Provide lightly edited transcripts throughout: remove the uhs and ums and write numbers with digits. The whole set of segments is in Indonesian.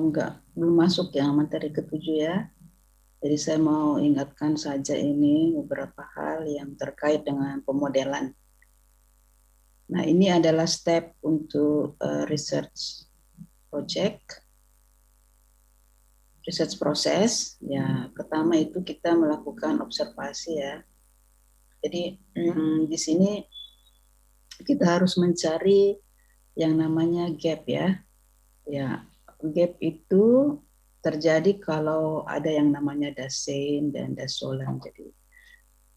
enggak, belum masuk yang materi ketujuh ya. Jadi saya mau ingatkan saja ini beberapa hal yang terkait dengan pemodelan. Nah, ini adalah step untuk research project, research proses. Ya, pertama itu kita melakukan observasi ya. Jadi di sini kita harus mencari yang namanya gap ya. Ya, gap itu terjadi kalau ada yang namanya dasein dan dasolan. Jadi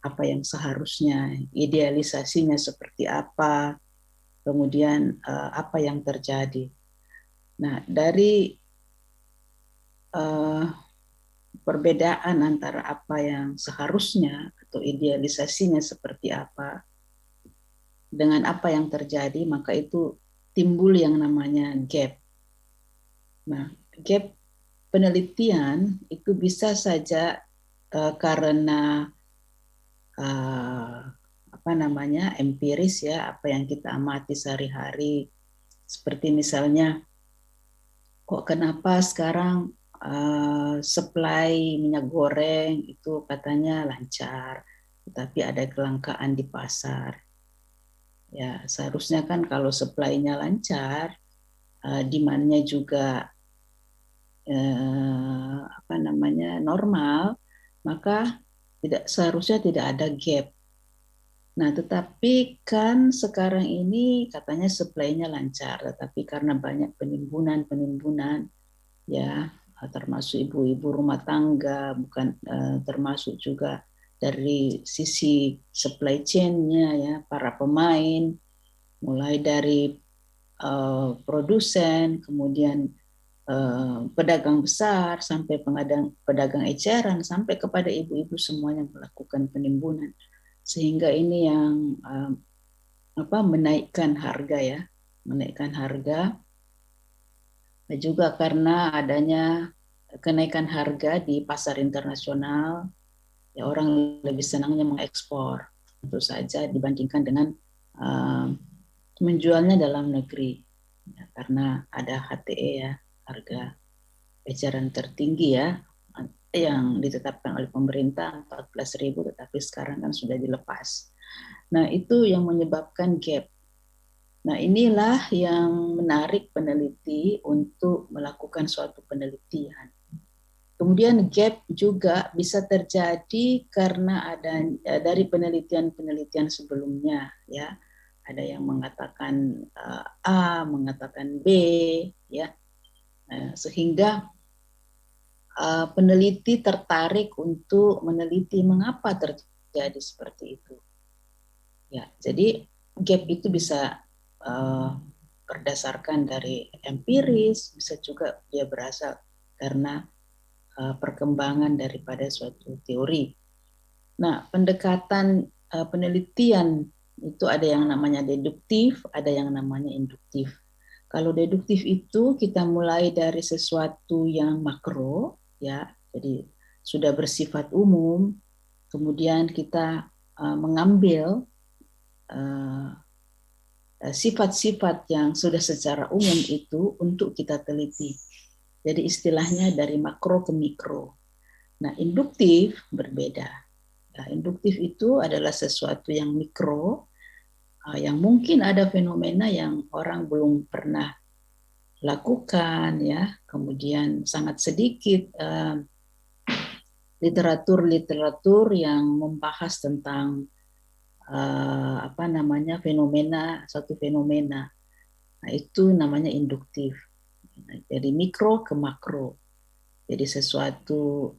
apa yang seharusnya, idealisasinya seperti apa, kemudian apa yang terjadi. Nah, dari perbedaan antara apa yang seharusnya atau idealisasinya seperti apa dengan apa yang terjadi, maka itu timbul yang namanya gap. Nah, gap penelitian itu bisa saja karena uh, apa namanya empiris ya, apa yang kita amati sehari-hari, seperti misalnya kok kenapa sekarang supply minyak goreng itu katanya lancar, tetapi ada kelangkaan di pasar. Ya, seharusnya kan kalau supply-nya lancar, demand-nya juga apa namanya normal, maka seharusnya tidak ada gap. Nah, tetapi kan sekarang ini katanya supply-nya lancar, tetapi karena banyak penimbunan ya, termasuk ibu-ibu rumah tangga, bukan termasuk juga dari sisi supply chain-nya ya, para pemain, mulai dari produsen, kemudian pedagang besar sampai pedagang eceran sampai kepada ibu-ibu semuanya melakukan penimbunan, sehingga ini yang menaikkan harga ya, menaikkan harga juga karena adanya kenaikan harga di pasar internasional, ya orang lebih senangnya mengekspor tentu saja dibandingkan dengan menjualnya dalam negeri ya, karena ada HTE ya, harga eceran tertinggi ya, yang ditetapkan oleh pemerintah 14.000, tetapi sekarang kan sudah dilepas. Nah, itu yang menyebabkan gap. Nah, inilah yang menarik peneliti untuk melakukan suatu penelitian. Kemudian gap juga bisa terjadi karena ada dari penelitian-penelitian sebelumnya ya. Ada yang mengatakan A, mengatakan B ya. Sehingga peneliti tertarik untuk meneliti mengapa terjadi seperti itu. Ya, jadi gap itu bisa berdasarkan dari empiris, bisa juga dia berasal karena perkembangan daripada suatu teori. Nah, pendekatan penelitian itu ada yang namanya deduktif, ada yang namanya induktif. Kalau deduktif itu kita mulai dari sesuatu yang makro, ya, jadi sudah bersifat umum, kemudian kita mengambil sifat-sifat yang sudah secara umum itu untuk kita teliti. Jadi istilahnya dari makro ke mikro. Nah, induktif berbeda. Nah, induktif itu adalah sesuatu yang mikro, yang mungkin ada fenomena yang orang belum pernah lakukan, ya. Kemudian sangat sedikit literatur yang membahas tentang apa namanya suatu fenomena. Nah, itu namanya induktif. Dari mikro ke makro. Jadi sesuatu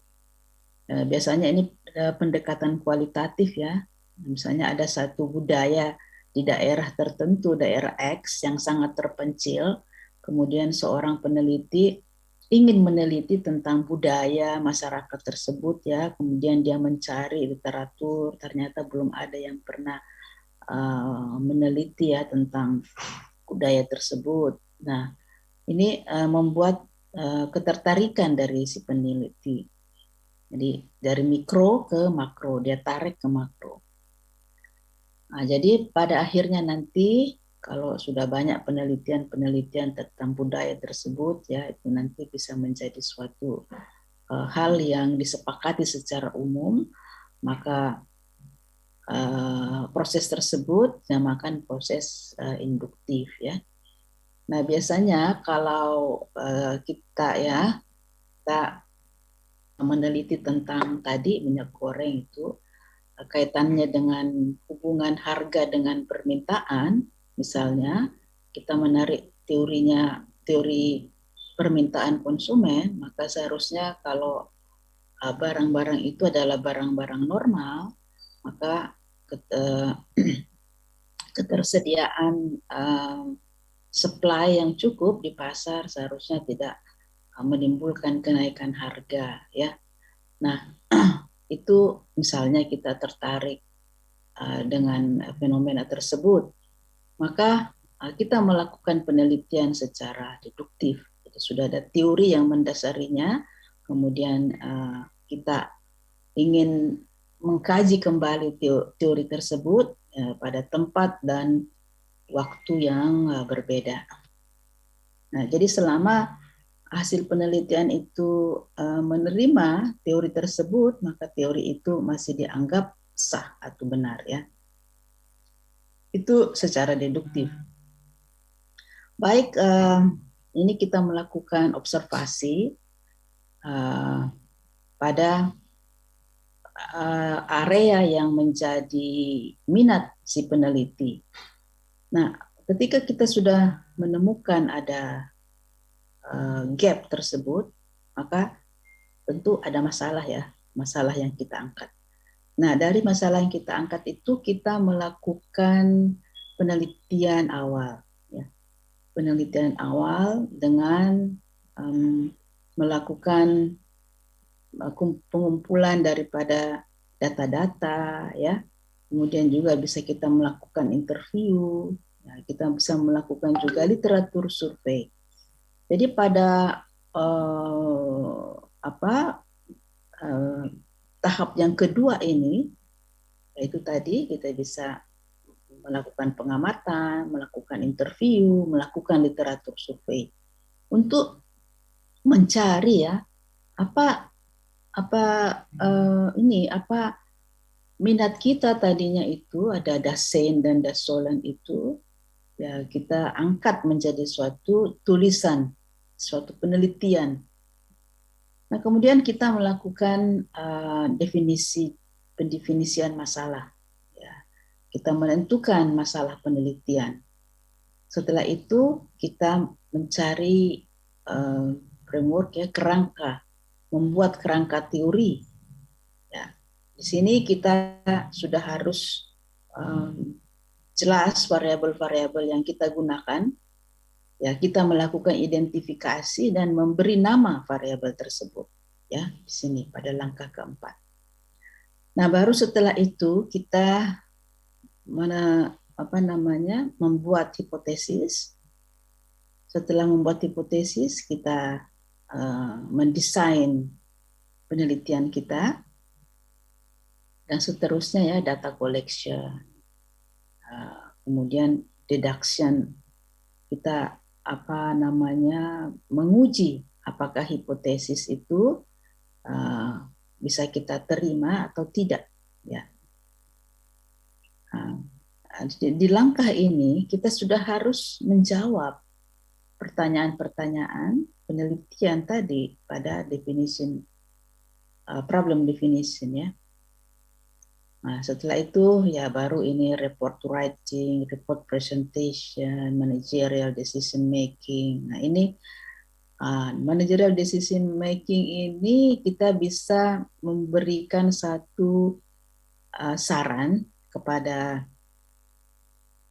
biasanya ini pendekatan kualitatif ya. Misalnya ada satu budaya di daerah tertentu, daerah X yang sangat terpencil, kemudian seorang peneliti ingin meneliti tentang budaya masyarakat tersebut ya, kemudian dia mencari literatur, ternyata belum ada yang pernah meneliti ya tentang budaya tersebut. Nah, ini membuat ketertarikan dari si peneliti. Jadi dari mikro ke makro, dia tarik ke makro. Nah, jadi pada akhirnya nanti kalau sudah banyak penelitian-penelitian tentang budaya tersebut, ya itu nanti bisa menjadi suatu hal yang disepakati secara umum, maka proses tersebut dinamakan proses induktif ya. Nah biasanya kalau kita meneliti tentang tadi minyak goreng itu kaitannya dengan hubungan harga dengan permintaan, misalnya kita menarik teori permintaan konsumen, maka seharusnya kalau barang-barang itu adalah barang-barang normal, maka ketersediaan supply yang cukup di pasar seharusnya tidak menimbulkan kenaikan harga ya. Nah, itu misalnya kita tertarik dengan fenomena tersebut, maka kita melakukan penelitian secara deduktif. Jadi, sudah ada teori yang mendasarinya, kemudian kita ingin mengkaji kembali teori tersebut pada tempat dan waktu yang berbeda. Nah, jadi selama hasil penelitian itu menerima teori tersebut, maka teori itu masih dianggap sah atau benar ya. Itu secara deduktif. Baik, ini kita melakukan observasi pada area yang menjadi minat si peneliti. Nah, ketika kita sudah menemukan ada gap tersebut, maka tentu ada masalah ya, masalah yang kita angkat. Nah, dari masalah yang kita angkat itu kita melakukan penelitian awal, ya. Penelitian awal dengan melakukan pengumpulan daripada data-data, ya. Kemudian juga bisa kita melakukan interview, ya. Kita bisa melakukan juga literatur survei. Jadi pada tahap yang kedua ini, yaitu tadi kita bisa melakukan pengamatan, melakukan interview, melakukan literatur survei untuk mencari ya apa minat kita tadinya itu ada dasein dan dasolan itu ya kita angkat menjadi suatu tulisan, suatu penelitian. Nah, kemudian kita melakukan pendefinisian masalah. Ya. Kita menentukan masalah penelitian. Setelah itu kita mencari framework ya, kerangka, membuat kerangka teori. Ya. Di sini kita sudah harus jelas variabel-variabel yang kita gunakan. Ya, kita melakukan identifikasi dan memberi nama variabel tersebut. Ya, di sini pada langkah keempat. Nah, baru setelah itu kita membuat hipotesis. Setelah membuat hipotesis, kita mendesain penelitian kita dan seterusnya ya, data collection, kemudian deduction, kita menguji apakah hipotesis itu bisa kita terima atau tidak ya. Di langkah ini kita sudah harus menjawab pertanyaan-pertanyaan penelitian tadi pada definition problem definition ya. Nah, setelah itu ya baru ini report writing, report presentation, managerial decision making. Nah, ini managerial decision making ini kita bisa memberikan satu saran kepada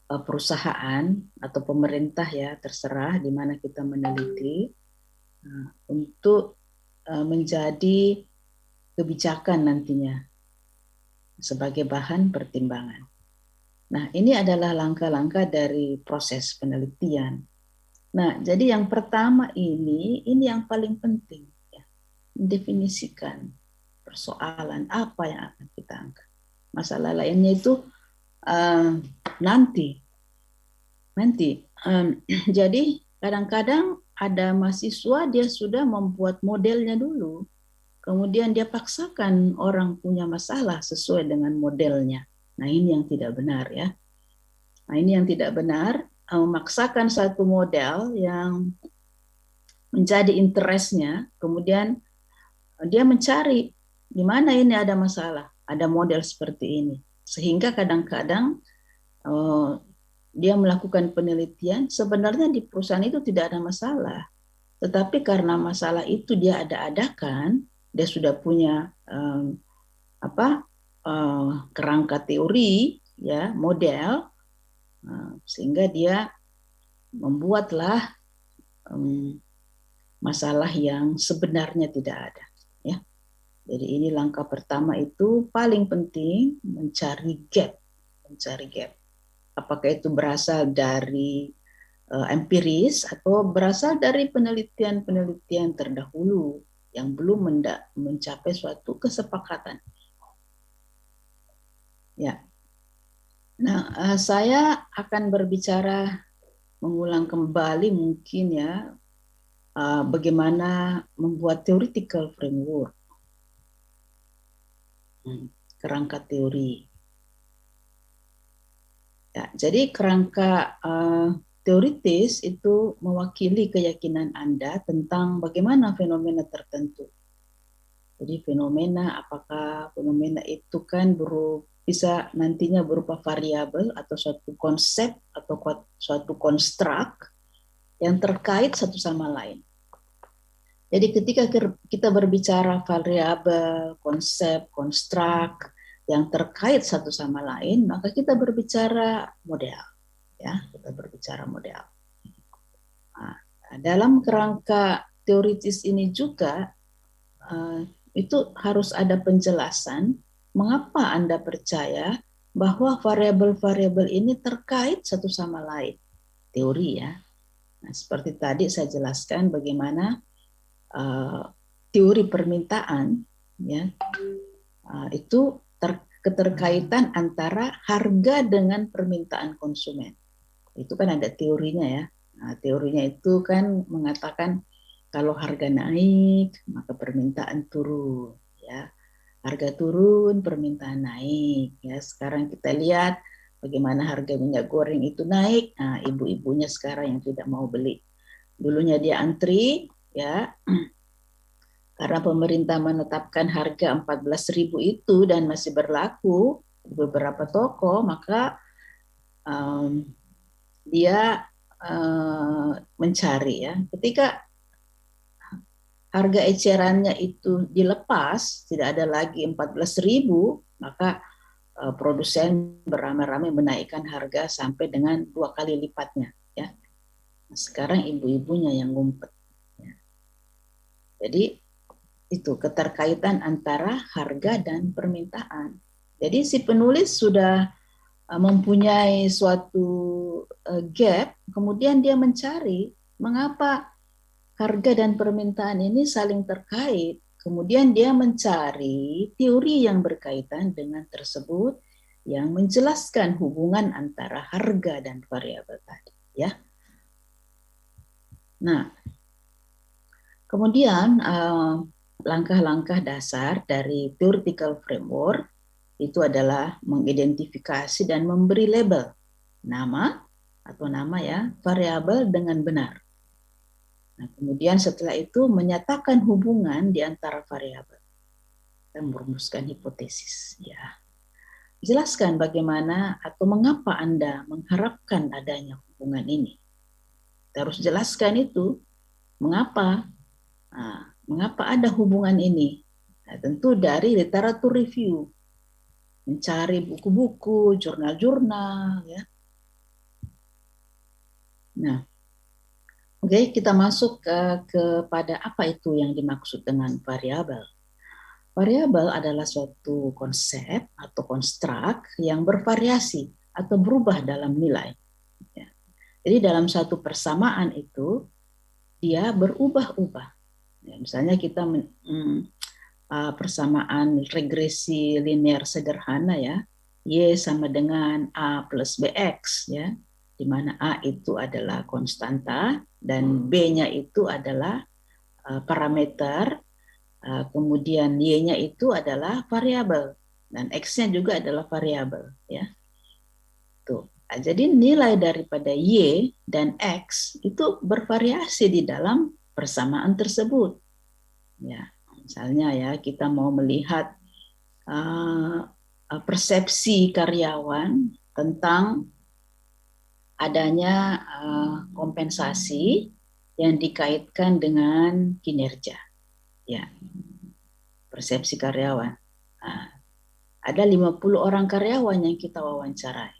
perusahaan atau pemerintah ya, terserah di mana kita meneliti untuk menjadi kebijakan nantinya sebagai bahan pertimbangan. Nah, ini adalah langkah-langkah dari proses penelitian. Nah, jadi yang pertama ini yang paling penting ya, mendefinisikan persoalan apa yang akan kita angkat. Masalah lainnya itu nanti nanti. Jadi kadang-kadang ada mahasiswa dia sudah membuat modelnya dulu, kemudian dia paksakan orang punya masalah sesuai dengan modelnya. Nah ini yang tidak benar ya. Nah ini yang tidak benar, memaksakan satu model yang menjadi interestnya, kemudian dia mencari di mana ini ada masalah, ada model seperti ini. Sehingga kadang-kadang dia melakukan penelitian, sebenarnya di perusahaan itu tidak ada masalah. Tetapi karena masalah itu dia ada-adakan, dia sudah punya kerangka teori, ya model, sehingga dia membuatlah masalah yang sebenarnya tidak ada. Ya. Jadi ini langkah pertama itu paling penting, mencari gap. Apakah itu berasal dari empiris atau berasal dari penelitian-penelitian terdahulu yang belum mencapai suatu kesepakatan. Ya. Nah, saya akan berbicara mengulang kembali mungkin ya bagaimana membuat theoretical framework, kerangka teori. Ya, jadi kerangka teoritis itu mewakili keyakinan Anda tentang bagaimana fenomena tertentu. Jadi fenomena, apakah fenomena itu kan bisa nantinya berupa variabel atau suatu konsep atau suatu konstruk yang terkait satu sama lain. Jadi ketika kita berbicara variabel, konsep, konstruk yang terkait satu sama lain, maka kita berbicara model. Ya, kita berbicara model. Nah, dalam kerangka teoritis ini juga itu harus ada penjelasan mengapa Anda percaya bahwa variabel-variabel ini terkait satu sama lain. Teori ya. Nah, seperti tadi saya jelaskan bagaimana teori permintaan ya itu keterkaitan antara harga dengan permintaan konsumen. Itu kan ada teorinya ya. Nah, teorinya itu kan mengatakan kalau harga naik, maka permintaan turun. Ya, harga turun, permintaan naik. Ya, sekarang kita lihat bagaimana harga minyak goreng itu naik. Nah, ibu-ibunya sekarang yang tidak mau beli. Dulunya dia antri, ya, karena pemerintah menetapkan harga 14.000 itu dan masih berlaku di beberapa toko, maka dia mencari ya. Ketika harga ecerannya itu dilepas, tidak ada lagi 14.000, maka produsen beramai-ramai menaikkan harga sampai dengan 2 kali lipatnya. Ya. Nah, sekarang ibu-ibunya yang ngumpet. Ya. Jadi itu keterkaitan antara harga dan permintaan. Jadi si penulis sudah mempunyai suatu gap, kemudian dia mencari mengapa harga dan permintaan ini saling terkait. Kemudian dia mencari teori yang berkaitan dengan tersebut yang menjelaskan hubungan antara harga dan variabel tadi, ya. Nah, kemudian langkah-langkah dasar dari theoretical framework itu adalah mengidentifikasi dan memberi label nama ya variabel dengan benar. Nah, kemudian setelah itu menyatakan hubungan di antara variabel dan merumuskan hipotesis. Ya, jelaskan bagaimana atau mengapa Anda mengharapkan adanya hubungan ini. Kita harus jelaskan itu mengapa. Nah, mengapa ada hubungan ini? Nah, tentu dari literatur review, mencari buku-buku, jurnal-jurnal, ya. Nah, oke, kita masuk kepada apa itu yang dimaksud dengan variabel. Variabel adalah suatu konsep atau konstruk yang bervariasi atau berubah dalam nilai. Ya. Jadi dalam satu persamaan itu dia berubah-ubah. Ya, misalnya kita persamaan regresi linear sederhana ya, Y sama dengan A plus BX ya. di mana A itu adalah konstanta dan B-nya itu adalah parameter, kemudian Y-nya itu adalah variabel dan X-nya juga adalah variabel, ya. Tuh. Nah, jadi nilai daripada Y dan X itu bervariasi di dalam persamaan tersebut. Ya, misalnya ya kita mau melihat persepsi karyawan tentang adanya kompensasi yang dikaitkan dengan kinerja. Ya, persepsi karyawan. Nah, ada 50 orang karyawan yang kita wawancarai.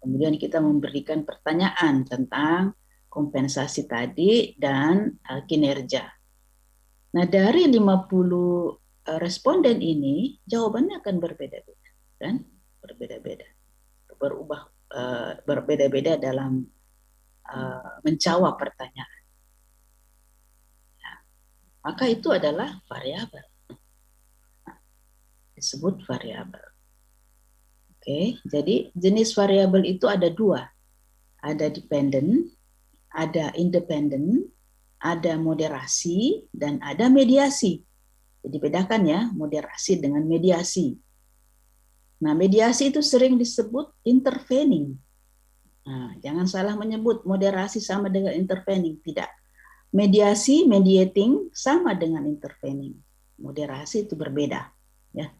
Kemudian kita memberikan pertanyaan tentang kompensasi tadi dan kinerja. Nah, dari 50 responden ini jawabannya akan berbeda-beda, kan? Berbeda-beda. Berbeda-beda dalam menjawab pertanyaan. Nah, maka itu adalah variabel. Nah, disebut variabel. Oke, jadi jenis variabel itu ada dua. Ada dependent, ada independent, ada moderasi, dan ada mediasi. Jadi bedakan ya, moderasi dengan mediasi. Nah, mediasi itu sering disebut intervening. Nah, jangan salah menyebut moderasi sama dengan intervening. Tidak. Mediasi, mediating, sama dengan intervening. Moderasi itu berbeda. Ya.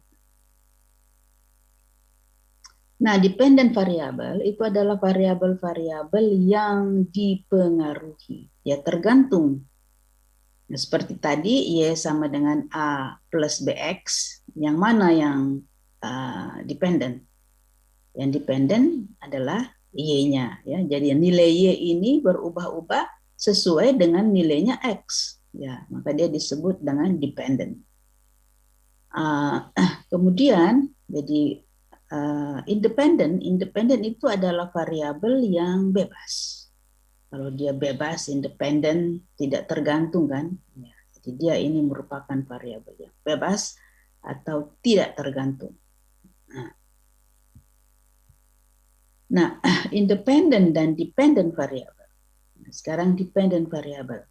Nah, dependent variable itu adalah variabel-variabel yang dipengaruhi. Ya, tergantung. Nah, seperti tadi, Y sama dengan A plus BX, yang mana yang dependent? Yang dependent adalah Y-nya. Ya. Jadi nilai Y ini berubah-ubah sesuai dengan nilainya X. Ya, maka dia disebut dengan dependent. Kemudian, jadi independen itu adalah variabel yang bebas. Kalau dia bebas, independen, tidak tergantung kan. Ya, jadi dia ini merupakan variabel yang bebas atau tidak tergantung. Nah, independen dan dependent variabel. Sekarang dependent variabel.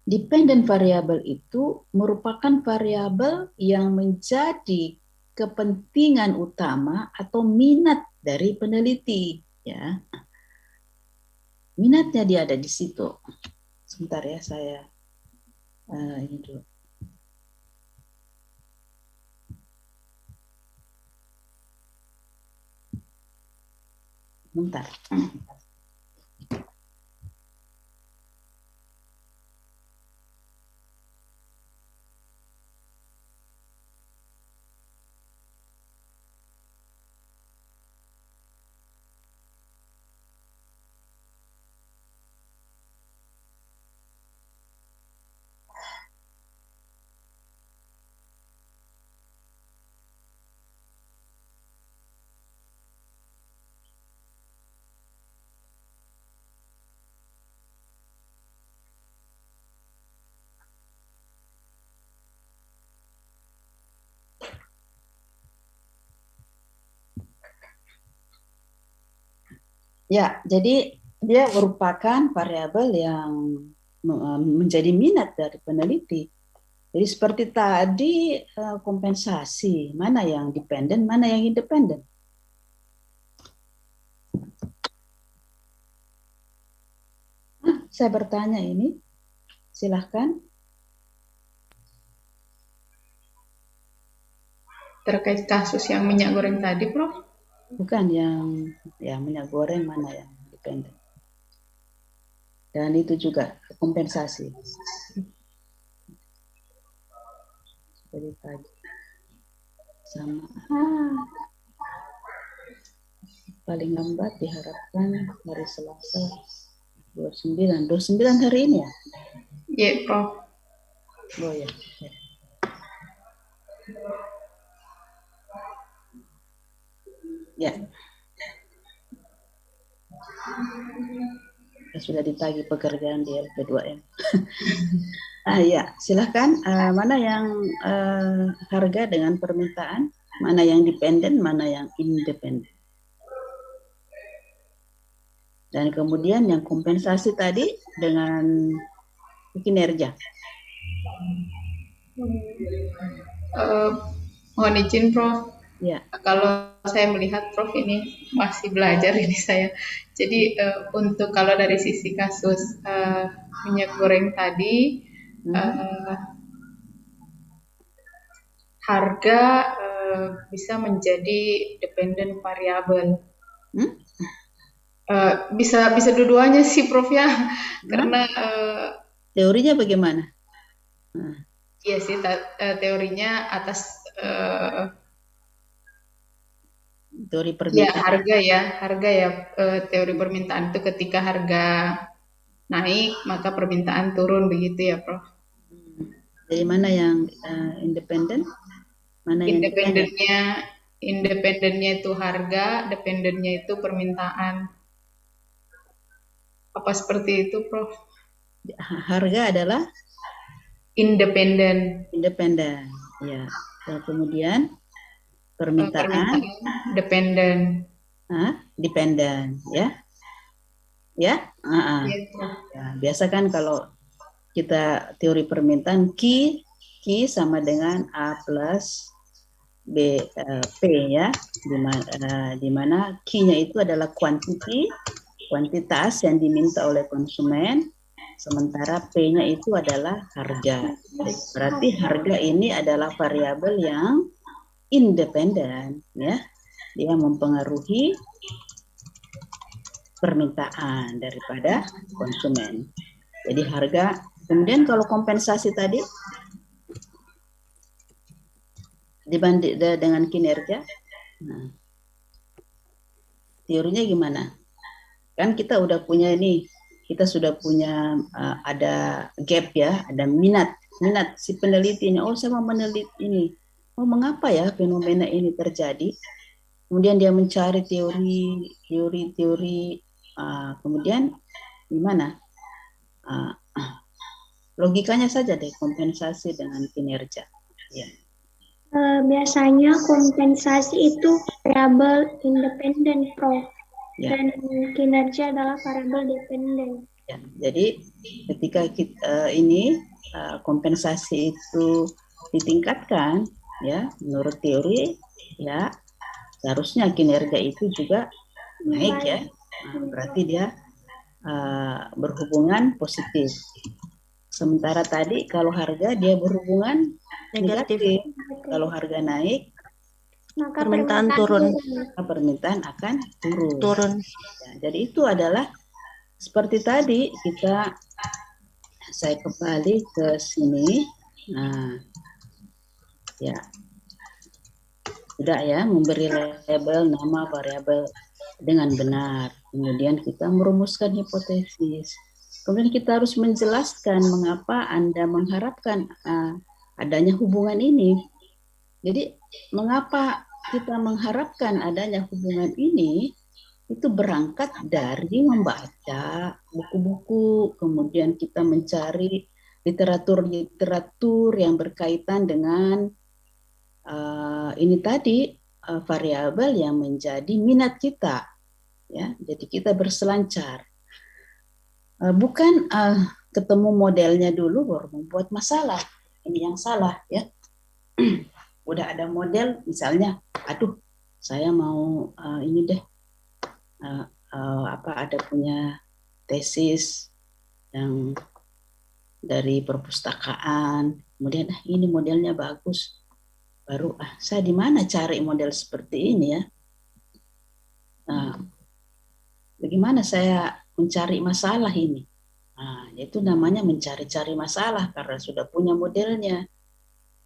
Dependent variabel itu merupakan variabel yang menjadi kepentingan utama atau minat dari peneliti, ya. Minatnya dia ada di situ. Sebentar ya, saya ini dulu. Bentar. Ya, jadi dia merupakan variabel yang menjadi minat dari peneliti. Jadi seperti tadi kompensasi, mana yang dependen, mana yang independen. Saya bertanya ini, silahkan. Terkait kasus yang minyak goreng tadi, Prof? Bukan yang minyak goreng, mana yang dependen. Dan itu juga kompensasi. Seperti tadi. Sama. Paling lambat diharapkan hari Selasa 29 hari ini ya? Iya, Prof. Oh ya. Ya. Sudah ditagih pekerjaan di LP2M. Ya, silahkan. Mana yang harga dengan permintaan? Mana yang dependen, mana yang independen? Dan kemudian yang kompensasi tadi dengan kinerja. Eh, mohon izin Prof. Ya. Kalau saya melihat Prof ini masih belajar ini saya. Jadi untuk kalau dari sisi kasus minyak goreng tadi, Mhm. eh, harga bisa menjadi dependent variable. Hmm? Bisa bisa dua-duanya sih Prof ya, Nah, karena teorinya bagaimana? Nah, iya sih teorinya atas teori ya permintaan. harga ya teori permintaan itu ketika harga naik maka permintaan turun begitu ya Prof. Dari mana yang independen? Mana yang dependen? Independennya independennya itu harga, dependennya itu permintaan. Apa seperti itu Prof? Harga adalah Independen, independen. Ya. Dan kemudian permintaan permintaan dependen. dependen. Ya. Ya. Iya Prof. Ya. Biasa kan kalau kita teori permintaan Q sama dengan A plus P ya, di mana Q-nya itu adalah kuantitas yang diminta oleh konsumen, sementara P-nya itu adalah harga. Berarti harga ini adalah variabel yang independen, ya, dia mempengaruhi permintaan daripada konsumen. Jadi harga, kemudian kalau kompensasi tadi dibanding dengan kinerja, nah, teorinya gimana? Kan kita udah punya ini, kita sudah punya ada gap ya, ada minat si penelitinya. Oh, saya mau meneliti ini. Oh, mengapa ya fenomena ini terjadi? Kemudian dia mencari teori, kemudian gimana? Uh, logikanya saja deh kompensasi dengan kinerja. Ya. Biasanya kompensasi itu variabel independen, Prof. Ya. Dan kinerja adalah variabel dependen. Ya. Jadi ketika ini kompensasi itu ditingkatkan, ya, menurut teori, ya, seharusnya kinerja itu juga naik ya. Nah, berarti dia berhubungan positif. Sementara tadi kalau harga dia berhubungan negatif. Kalau harga naik, maka permintaan turun. Maka permintaan akan turun. Ya, jadi itu adalah seperti tadi saya kembali ke sini. Nah, ya, tidak ya memberi label nama variabel dengan benar. Kemudian kita merumuskan hipotesis. Kemudian kita harus menjelaskan mengapa Anda mengharapkan adanya hubungan ini. Jadi mengapa kita mengharapkan adanya hubungan ini, itu berangkat dari membaca buku-buku, kemudian kita mencari literatur-literatur yang berkaitan dengan ini tadi variabel yang menjadi minat kita, ya. Jadi kita berselancar, bukan ketemu modelnya dulu baru membuat masalah. Ini yang salah ya. Udah ada model, misalnya, aduh, saya mau ini deh, ada punya tesis yang dari perpustakaan, kemudian ini modelnya bagus, baru saya di mana cari model seperti ini ya? Nah, bagaimana saya mencari masalah ini? Nah, itu namanya mencari-cari masalah karena sudah punya modelnya,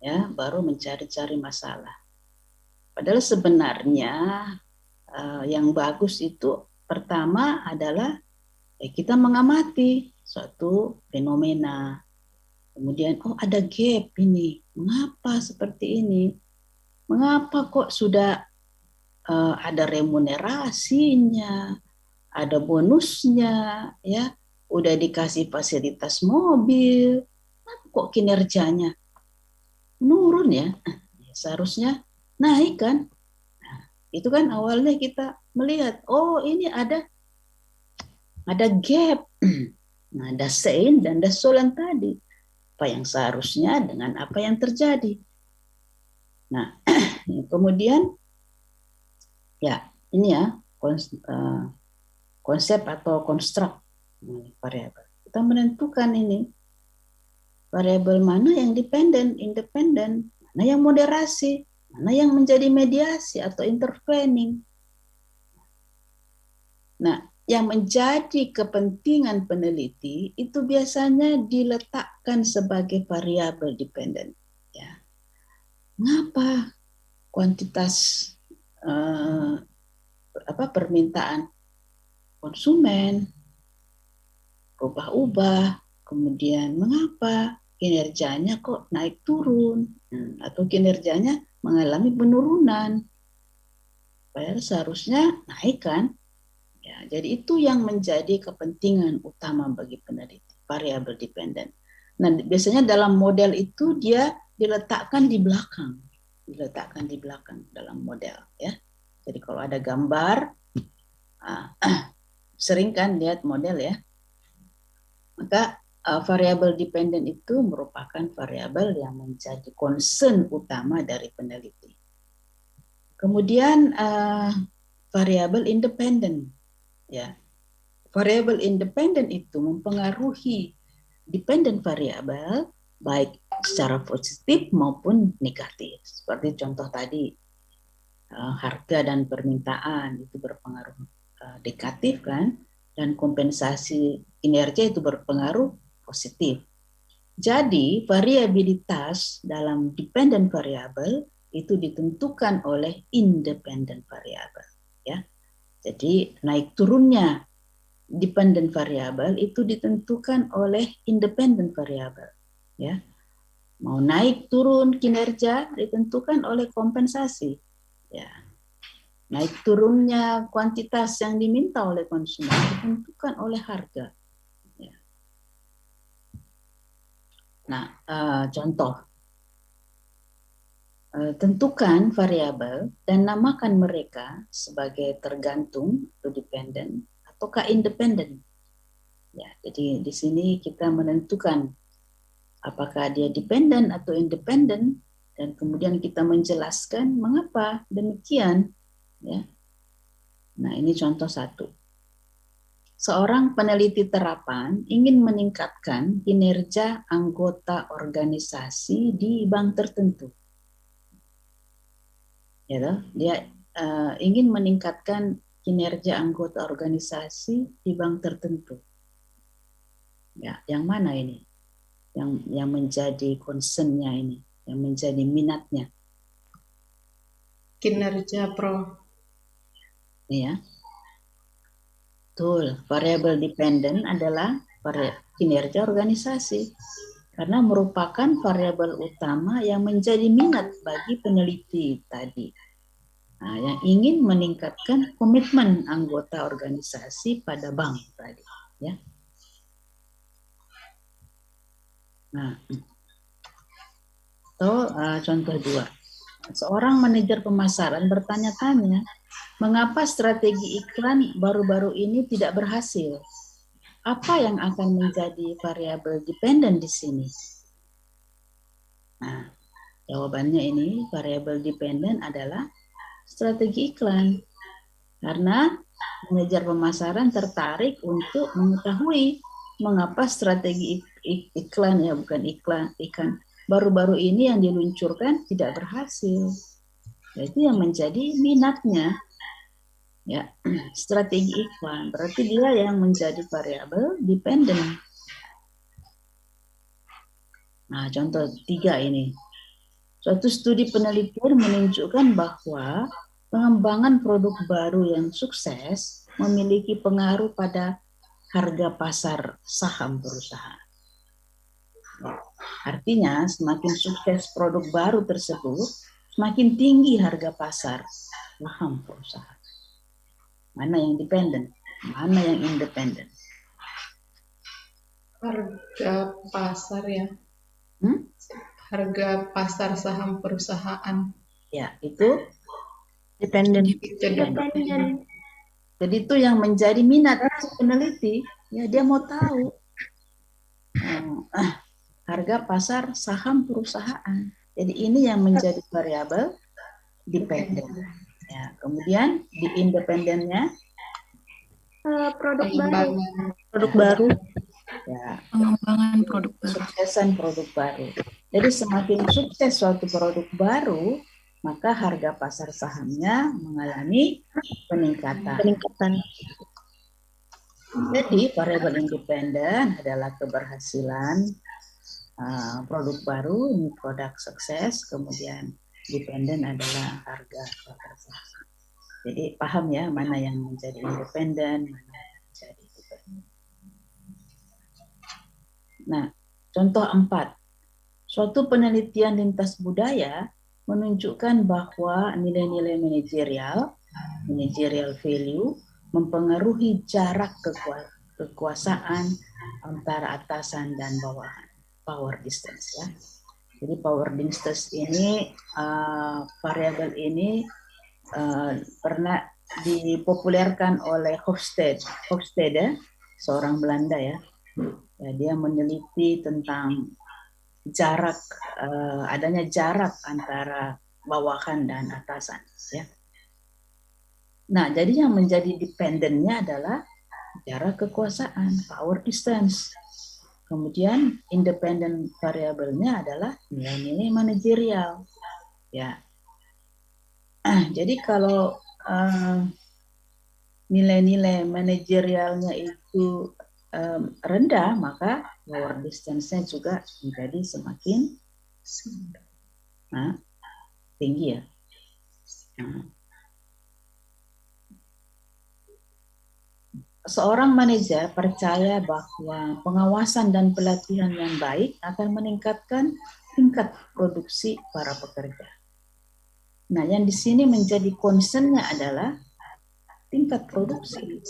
ya, baru mencari-cari masalah. Padahal sebenarnya yang bagus itu pertama adalah kita mengamati suatu fenomena. Kemudian, oh ada gap ini, mengapa seperti ini? Mengapa kok sudah ada remunerasinya, ada bonusnya, ya, udah dikasih fasilitas mobil, kok kinerjanya menurun ya? Seharusnya naik kan? Nah, itu kan awalnya kita melihat, oh ini ada ada gap. Nah, ada sein dan ada solan tadi. Apa yang seharusnya dengan apa yang terjadi. Nah, kemudian ya ini ya konsep atau konstruk variabel. Kita menentukan ini variabel mana yang dependen, independen, mana yang moderasi, mana yang menjadi mediasi atau intervening. Nah, yang menjadi kepentingan peneliti itu biasanya diletakkan sebagai variabel dependen. Ya. Mengapa kuantitas permintaan konsumen ubah-ubah, kemudian mengapa kinerjanya kok naik turun, atau kinerjanya mengalami penurunan, padahal seharusnya naik kan? Ya, jadi itu yang menjadi kepentingan utama bagi peneliti, variabel dependen. Nah, biasanya dalam model itu dia diletakkan di belakang dalam model ya. Jadi kalau ada gambar, sering kan lihat model ya, maka variabel dependen itu merupakan variabel yang menjadi concern utama dari peneliti. Kemudian variabel independen, ya. Variabel independen itu mempengaruhi dependent variabel baik secara positif maupun negatif. Seperti contoh tadi, harga dan permintaan itu berpengaruh negatif kan, dan kompensasi kinerja itu berpengaruh positif. Jadi variabilitas dalam dependent variable itu ditentukan oleh independent variable ya. Jadi naik turunnya dependent variable itu ditentukan oleh independent variable ya. Mau naik turun kinerja ditentukan oleh kompensasi ya. Naik turunnya kuantitas yang diminta oleh konsumen ditentukan oleh harga ya. Nah, contoh, tentukan variabel dan namakan mereka sebagai tergantung atau dependen ataukah independen. Ya, jadi di sini kita menentukan apakah dia dependen atau independen dan kemudian kita menjelaskan mengapa demikian. Ya. Nah, ini contoh satu. Seorang peneliti terapan ingin meningkatkan kinerja anggota organisasi di bank tertentu. Ya, dia ingin meningkatkan kinerja anggota organisasi di bank tertentu. Ya, yang mana ini? Yang menjadi concern-nya ini, yang menjadi minatnya. Kinerja pro. Ya. Betul, variabel dependen adalah kinerja organisasi karena merupakan variabel utama yang menjadi minat bagi peneliti tadi. Nah, yang ingin meningkatkan komitmen anggota organisasi pada bank tadi, ya. Nah, atau contoh 2. Seorang manajer pemasaran bertanya-tanya, mengapa strategi iklan baru-baru ini tidak berhasil? Apa yang akan menjadi variabel dependen di sini? Nah, jawabannya ini variabel dependen adalah strategi iklan. Karena manajer pemasaran tertarik untuk mengetahui mengapa strategi iklan ya bukan iklan baru-baru ini yang diluncurkan tidak berhasil. Itu yang menjadi minatnya. Ya, strategi iklan berarti dia yang menjadi variabel dependen. Nah, contoh 3 ini. Suatu studi penelitian menunjukkan bahwa pengembangan produk baru yang sukses memiliki pengaruh pada harga pasar saham perusahaan. Artinya, semakin sukses produk baru tersebut, semakin tinggi harga pasar saham perusahaan. Mana yang dependen, mana yang independen? Harga pasar ya. Harga pasar saham perusahaan. Ya, itu Dependen. Jadi itu yang menjadi minat peneliti, ya dia mau tahu harga pasar saham perusahaan. Jadi ini yang menjadi variabel dependen. Ya, kemudian di independennya produk baru. Pengembangan Produk baru. ya, Pengembangan produk baru. suksesan produk baru. Jadi semakin sukses suatu produk baru, maka harga pasar sahamnya mengalami peningkatan. Jadi variabel independen adalah keberhasilan produk baru, ini produk sukses, kemudian dependen adalah harga pasar saham. Jadi paham ya mana yang menjadi independen, mana yang menjadi dependen. Nah, contoh 4. Suatu penelitian lintas budaya menunjukkan bahwa nilai-nilai managerial value mempengaruhi jarak kekuasaan antara atasan dan bawahan. Power distance ya. Jadi power distance ini variabel ini pernah dipopulerkan oleh Hofstede, seorang Belanda ya. Dia meneliti tentang jarak adanya jarak antara bawahan dan atasan ya. Nah, jadi yang menjadi dependennya adalah jarak kekuasaan, power distance. Kemudian independent variabelnya adalah nilai-nilai manajerial ya. Jadi kalau nilai-nilai manajerialnya itu rendah, maka power distance-nya juga menjadi semakin tinggi ya. Seorang manajer percaya bahwa pengawasan dan pelatihan yang baik akan meningkatkan tingkat produksi para pekerja. Nah, yang di sini menjadi concern-nya adalah tingkat produksi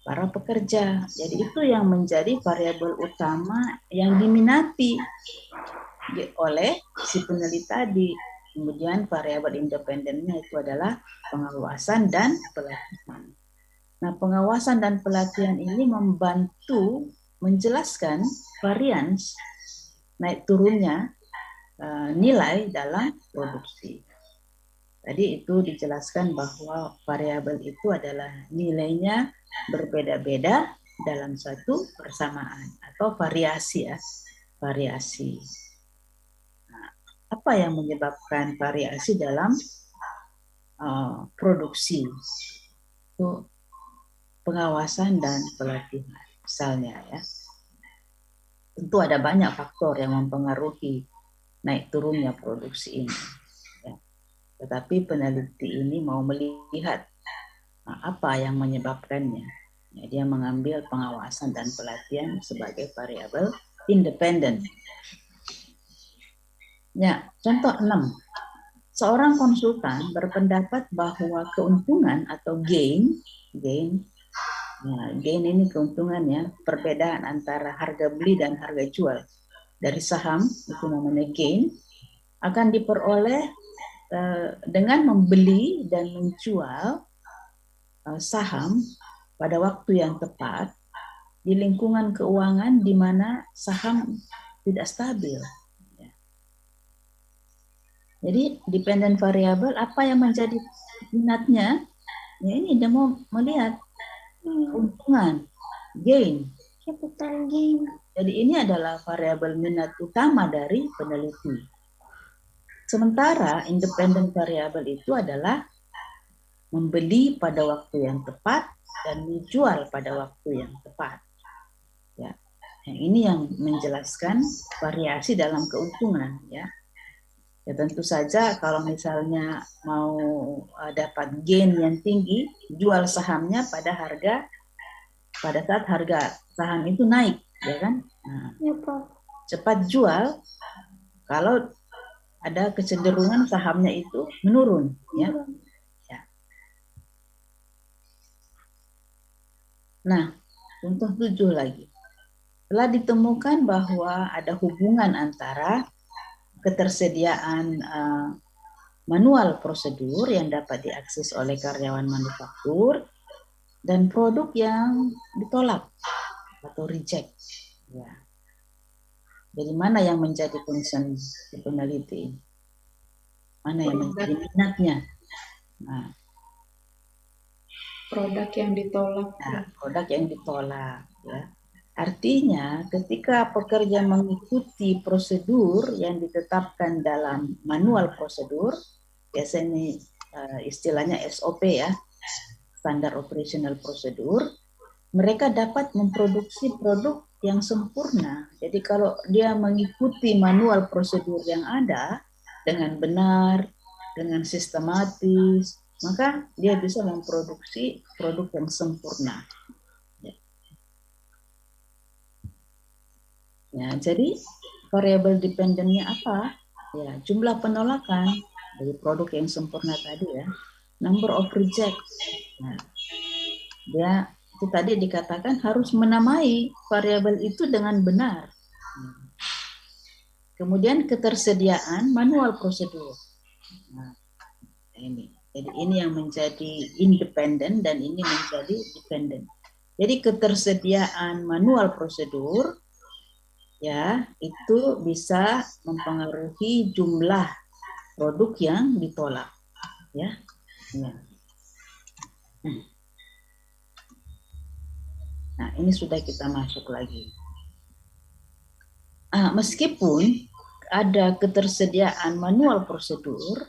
para pekerja. Jadi itu yang menjadi variabel utama yang diminati oleh si peneliti tadi. Kemudian variabel independennya itu adalah pengawasan dan pelatihan. Nah, pengawasan dan pelatihan ini membantu menjelaskan varians naik turunnya nilai dalam produksi. Tadi itu dijelaskan bahwa variabel itu adalah nilainya berbeda-beda dalam suatu persamaan atau variasi ya, variasi. Nah, apa yang menyebabkan variasi dalam produksi? Itu pengawasan dan pelatihan misalnya ya. Tentu ada banyak faktor yang mempengaruhi naik turunnya produksi ini ya. Tetapi peneliti ini mau melihat apa yang menyebabkannya ya, dia mengambil pengawasan dan pelatihan sebagai variabel independen ya. Contoh 6. Seorang konsultan berpendapat bahwa keuntungan atau gain ini keuntungan ya, perbedaan antara harga beli dan harga jual dari saham, itu namanya gain, akan diperoleh dengan membeli dan menjual saham pada waktu yang tepat di lingkungan keuangan di mana saham tidak stabil. Jadi dependent variable apa yang menjadi minatnya? Ya ini dia mau melihat keuntungan, gain, capital gain. Jadi ini adalah variabel minat utama dari peneliti. Sementara independent variabel itu adalah membeli pada waktu yang tepat dan menjual pada waktu yang tepat. Ya, yang ini yang menjelaskan variasi dalam keuntungan ya. Ya tentu saja kalau misalnya mau dapat gain yang tinggi, jual sahamnya pada saat harga saham itu naik, ya kan? Nah, Ya, Prof. cepat jual kalau ada kecenderungan sahamnya itu menurun, ya. Ya. Nah, contoh 7 lagi. Telah ditemukan bahwa ada hubungan antara ketersediaan manual prosedur yang dapat diakses oleh karyawan manufaktur, dan produk yang ditolak atau reject. Ya. Jadi mana yang menjadi concern si peneliti? Mana yang menjadi minatnya? Nah, Produk yang ditolak. produk yang ditolak. Ya. Artinya, ketika pekerja mengikuti prosedur yang ditetapkan dalam manual prosedur, biasanya istilahnya SOP ya, Standard Operational Procedure, mereka dapat memproduksi produk yang sempurna. Jadi kalau dia mengikuti manual prosedur yang ada dengan benar, dengan sistematis, maka dia bisa memproduksi produk yang sempurna. Ya, jadi variabel dependennya apa? Ya, jumlah penolakan dari produk yang sempurna tadi ya, number of reject. Nah, dia itu tadi dikatakan harus menamai variabel itu dengan benar. Kemudian ketersediaan manual prosedur. Nah, ini. Jadi ini yang menjadi independen dan ini menjadi dependen. Jadi ketersediaan manual prosedur ya itu bisa mempengaruhi jumlah produk yang ditolak ya. Nah, ini sudah kita masuk lagi. Meskipun ada ketersediaan manual prosedur,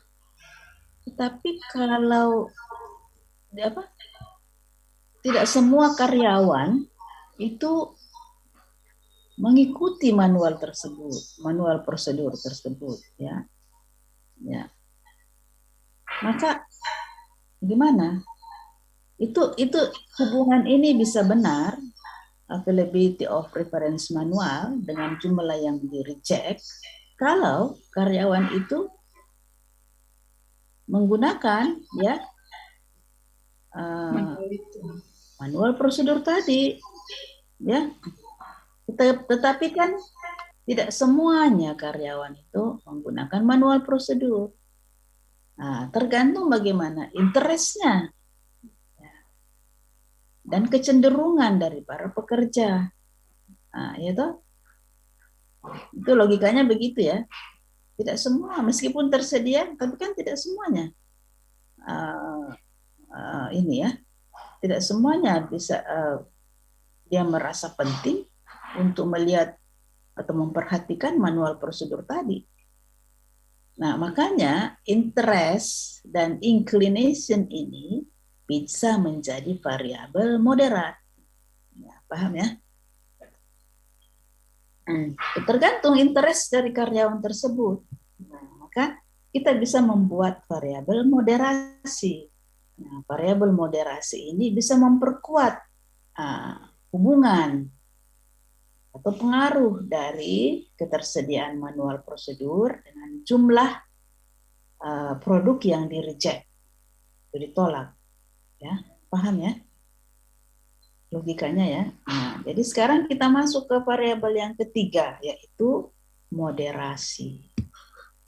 tetapi kalau tidak semua karyawan itu mengikuti manual tersebut, manual prosedur tersebut, ya. Maka gimana? Itu hubungan ini bisa benar, availability of reference manual dengan jumlah yang di reject, kalau karyawan itu menggunakan ya manual prosedur tadi, ya. Tetapi kan tidak semuanya karyawan itu menggunakan manual prosedur. Nah, tergantung bagaimana interestnya dan kecenderungan dari para pekerja. Nah, itu logikanya begitu ya. Tidak semua, meskipun tersedia, tapi kan tidak semuanya. Ini ya, tidak semuanya bisa dia merasa penting untuk melihat atau memperhatikan manual prosedur tadi. Nah, makanya interest dan inclination ini bisa menjadi variabel moderat. Ya, paham ya? Tergantung interest dari karyawan tersebut. Nah, maka kita bisa membuat variabel moderasi. Nah, variabel moderasi ini bisa memperkuat hubungan atau pengaruh dari ketersediaan manual prosedur dengan jumlah produk yang di-reject, ditolak. Ya, paham ya? Logikanya ya. Nah, jadi sekarang kita masuk ke variabel yang ketiga, yaitu moderasi.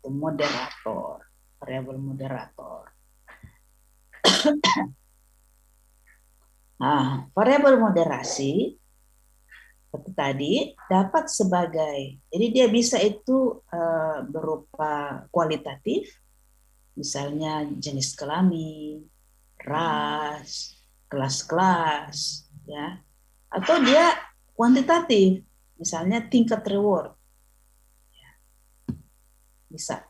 Itu moderator, variabel moderator. Nah, variabel moderasi seperti tadi dapat sebagai, jadi dia bisa itu berupa kualitatif, misalnya jenis kelamin, ras, kelas-kelas, ya, atau dia kuantitatif, misalnya tingkat reward, bisa.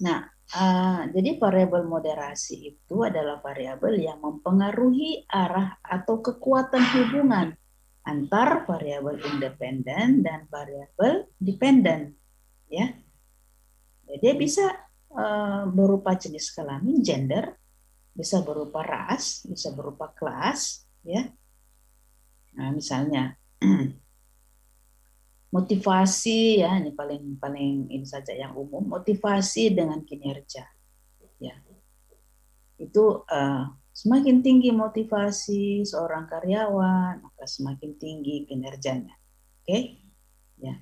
Nah, jadi variabel moderasi itu adalah variabel yang mempengaruhi arah atau kekuatan hubungan antar variabel independen dan variabel dependen, ya. Jadi dia bisa berupa jenis kelamin, gender, bisa berupa ras, bisa berupa kelas, ya. Nah, misalnya motivasi ya, ini paling ini saja yang umum, motivasi dengan kinerja, ya. Itu semakin tinggi motivasi seorang karyawan, maka semakin tinggi kinerjanya. Oke? Ya.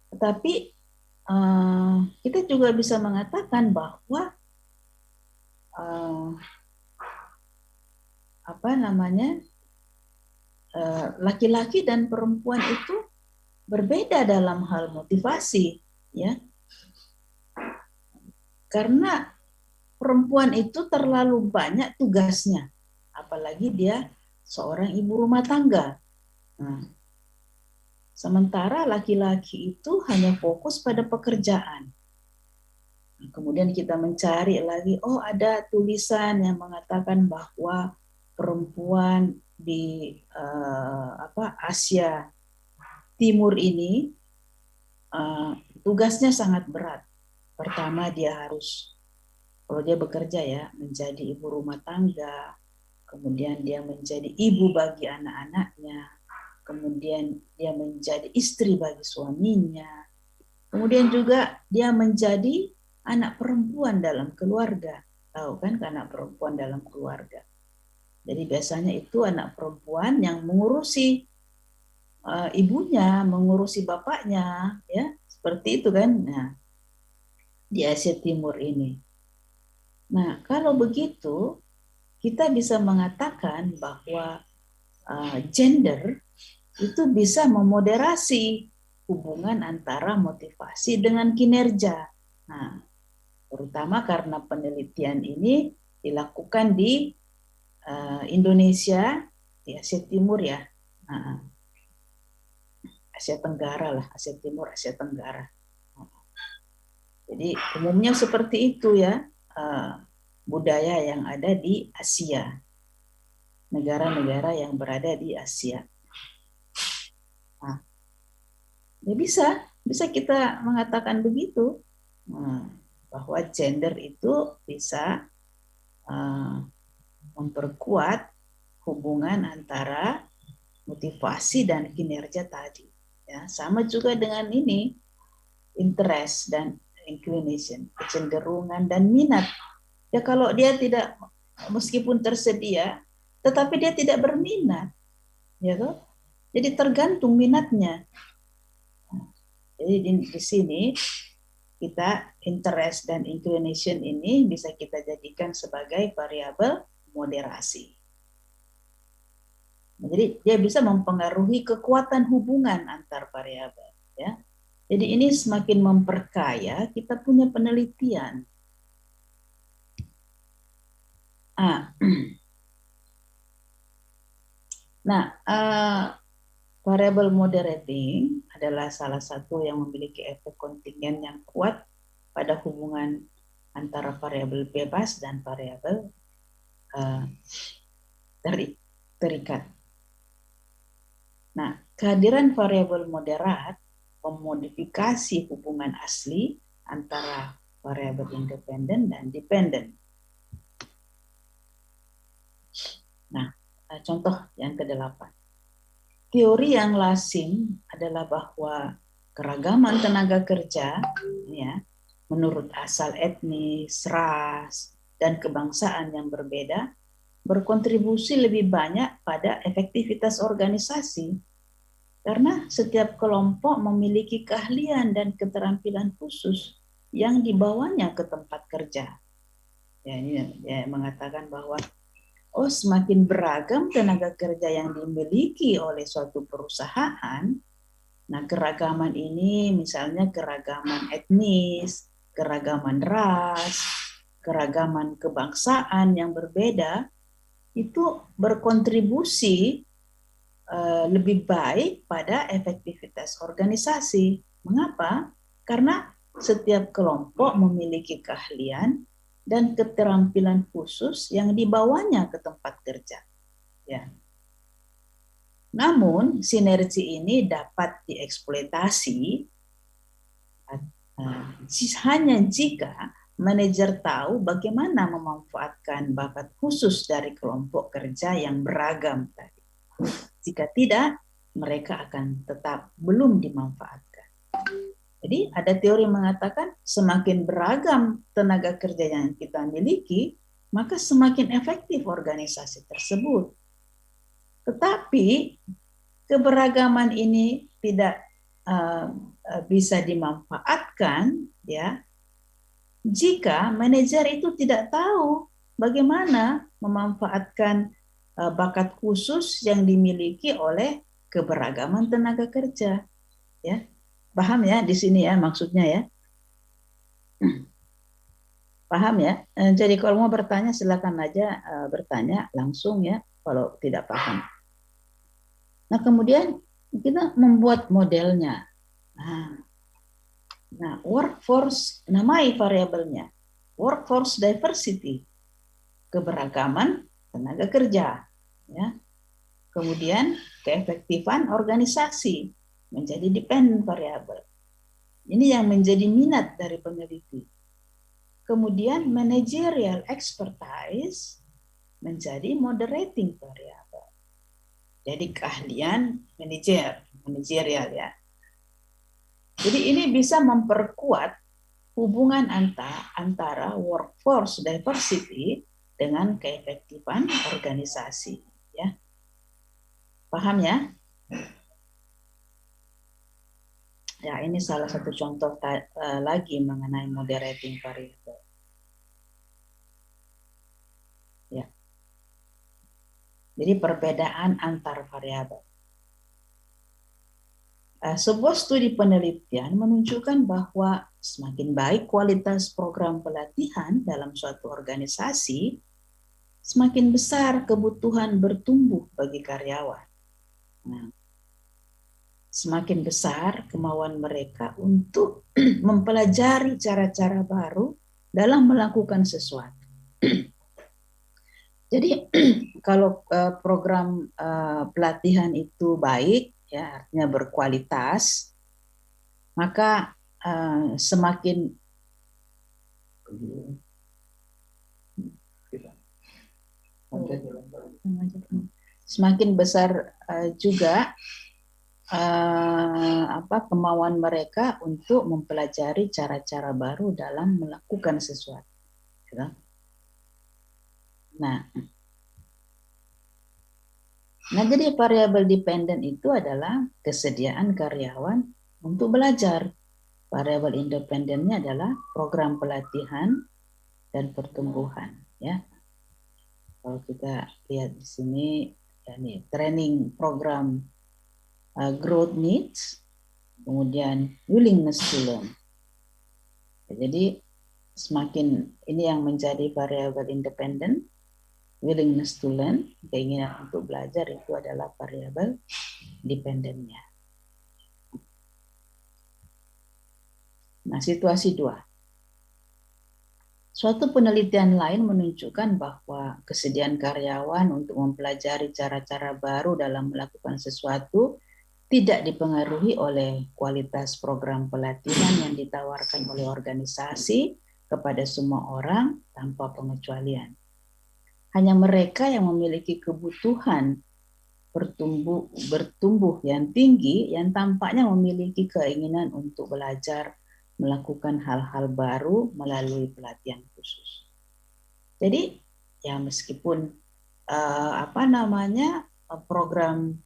Tetapi kita juga bisa mengatakan bahwa laki-laki dan perempuan itu berbeda dalam hal motivasi, ya. Karena perempuan itu terlalu banyak tugasnya, apalagi dia seorang ibu rumah tangga. Nah, sementara laki-laki itu hanya fokus pada pekerjaan. Kemudian kita mencari lagi, oh ada tulisan yang mengatakan bahwa perempuan di Asia Timur ini tugasnya sangat berat. Pertama dia harus, kalau dia bekerja ya, menjadi ibu rumah tangga, kemudian dia menjadi ibu bagi anak-anaknya, kemudian dia menjadi istri bagi suaminya, kemudian juga dia menjadi anak perempuan dalam keluarga. Tahu kan, anak perempuan dalam keluarga. Jadi biasanya itu anak perempuan yang mengurusi ibunya, mengurusi bapaknya, ya seperti itu kan. Nah, di Asia Timur ini. Nah, kalau begitu kita bisa mengatakan bahwa gender itu bisa memoderasi hubungan antara motivasi dengan kinerja. Nah, terutama karena penelitian ini dilakukan di Indonesia, di Asia Timur ya. Nah, Asia Tenggara lah, Asia Timur, Asia Tenggara. Jadi umumnya seperti itu ya, budaya yang ada di Asia, negara-negara yang berada di Asia. Nah, ya bisa kita mengatakan begitu, bahwa gender itu bisa memperkuat hubungan antara motivasi dan kinerja tadi. Ya, sama juga dengan ini, interest dan inclination, kecenderungan dan minat. Ya kalau dia tidak, meskipun tersedia, tetapi dia tidak berminat, ya toh. Jadi tergantung minatnya. Jadi di sini kita interest dan inclination ini bisa kita jadikan sebagai variabel moderasi. Jadi dia bisa mempengaruhi kekuatan hubungan antar variabel, ya. Jadi ini semakin memperkaya kita punya penelitian. Nah, variable moderating adalah salah satu yang memiliki efek kontingen yang kuat pada hubungan antara variabel bebas dan variabel terikat. Nah, kehadiran variabel moderat memodifikasi hubungan asli antara variabel independen dan dependen. Nah, contoh yang ke-8. Teori yang lazim adalah bahwa keragaman tenaga kerja, ya, menurut asal etnis, ras, dan kebangsaan yang berbeda, berkontribusi lebih banyak pada efektivitas organisasi. Karena setiap kelompok memiliki keahlian dan keterampilan khusus yang dibawanya ke tempat kerja. Ya, ini ya, mengatakan bahwa semakin beragam tenaga kerja yang dimiliki oleh suatu perusahaan, nah keragaman ini misalnya keragaman etnis, keragaman ras, keragaman kebangsaan yang berbeda, itu berkontribusi lebih baik pada efektivitas organisasi. Mengapa? Karena setiap kelompok memiliki keahlian dan keterampilan khusus yang dibawanya ke tempat kerja. Ya. Namun, sinergi ini dapat dieksploitasi hanya jika manajer tahu bagaimana memanfaatkan bakat khusus dari kelompok kerja yang beragam tadi. Jika tidak, mereka akan tetap belum dimanfaatkan. Jadi ada teori mengatakan semakin beragam tenaga kerja yang kita miliki, maka semakin efektif organisasi tersebut. Tetapi keberagaman ini tidak bisa dimanfaatkan ya jika manajer itu tidak tahu bagaimana memanfaatkan bakat khusus yang dimiliki oleh keberagaman tenaga kerja ya. Paham ya di sini ya maksudnya ya. Paham ya? Jadi kalau mau bertanya silakan aja bertanya langsung ya kalau tidak paham. Nah, kemudian kita membuat modelnya. Nah, workforce namai variabelnya. Workforce diversity, keberagaman tenaga kerja, ya. Kemudian keefektifan organisasi menjadi dependent variable. Ini yang menjadi minat dari peneliti. Kemudian managerial expertise menjadi moderating variable. Jadi keahlian manajerial ya. Jadi ini bisa memperkuat hubungan antara workforce diversity dengan keefektifan organisasi ya. Paham ya? Ya, ini salah satu contoh lagi mengenai moderating variable. Ya. Jadi perbedaan antar variabel. Sebuah studi penelitian menunjukkan bahwa semakin baik kualitas program pelatihan dalam suatu organisasi, semakin besar kebutuhan bertumbuh bagi karyawan. Nah, semakin besar kemauan mereka untuk mempelajari cara-cara baru dalam melakukan sesuatu. Jadi kalau program pelatihan itu baik, ya artinya berkualitas, maka semakin besar juga kemauan mereka untuk mempelajari cara-cara baru dalam melakukan sesuatu. Nah, jadi variabel dependen itu adalah kesediaan karyawan untuk belajar. Variabel independennya adalah program pelatihan dan pertumbuhan. Ya, kalau kita lihat di sini, ya nih, training program growth needs, kemudian willingness to learn. Jadi semakin ini yang menjadi variabel independen, willingness to learn, keinginan untuk belajar itu adalah variabel dependennya. Nah, situasi 2. Suatu penelitian lain menunjukkan bahwa kesediaan karyawan untuk mempelajari cara-cara baru dalam melakukan sesuatu tidak dipengaruhi oleh kualitas program pelatihan yang ditawarkan oleh organisasi kepada semua orang tanpa pengecualian. Hanya mereka yang memiliki kebutuhan bertumbuh yang tinggi yang tampaknya memiliki keinginan untuk belajar melakukan hal-hal baru melalui pelatihan khusus. Jadi ya meskipun program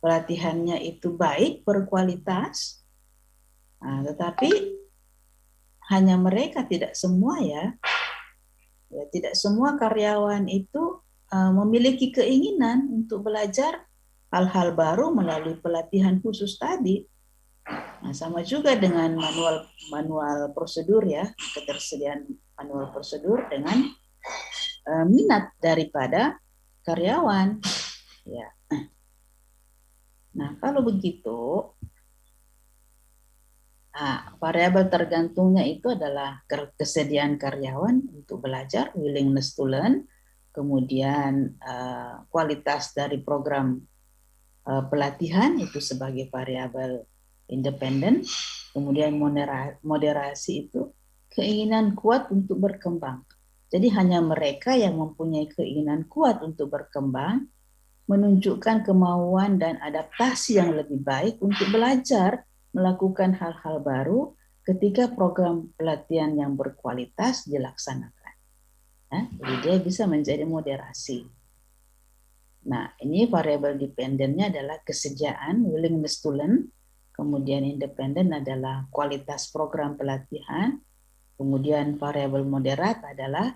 pelatihannya itu baik, berkualitas, tetapi hanya mereka, tidak semua ya tidak semua karyawan itu memiliki keinginan untuk belajar hal-hal baru melalui pelatihan khusus tadi. Nah, sama juga dengan manual prosedur ya, ketersediaan manual prosedur dengan minat daripada karyawan. Ya. Nah, kalau begitu, variabel tergantungnya itu adalah kesediaan karyawan untuk belajar, willingness to learn, kemudian kualitas dari program pelatihan itu sebagai variabel independen, kemudian moderasi itu keinginan kuat untuk berkembang. Jadi hanya mereka yang mempunyai keinginan kuat untuk berkembang, menunjukkan kemauan dan adaptasi yang lebih baik untuk belajar melakukan hal-hal baru ketika program pelatihan yang berkualitas dilaksanakan. Jadi dia bisa menjadi moderasi. Nah, ini variabel dependennya adalah kesediaan, willingness to learn, kemudian independen adalah kualitas program pelatihan, kemudian variabel moderat adalah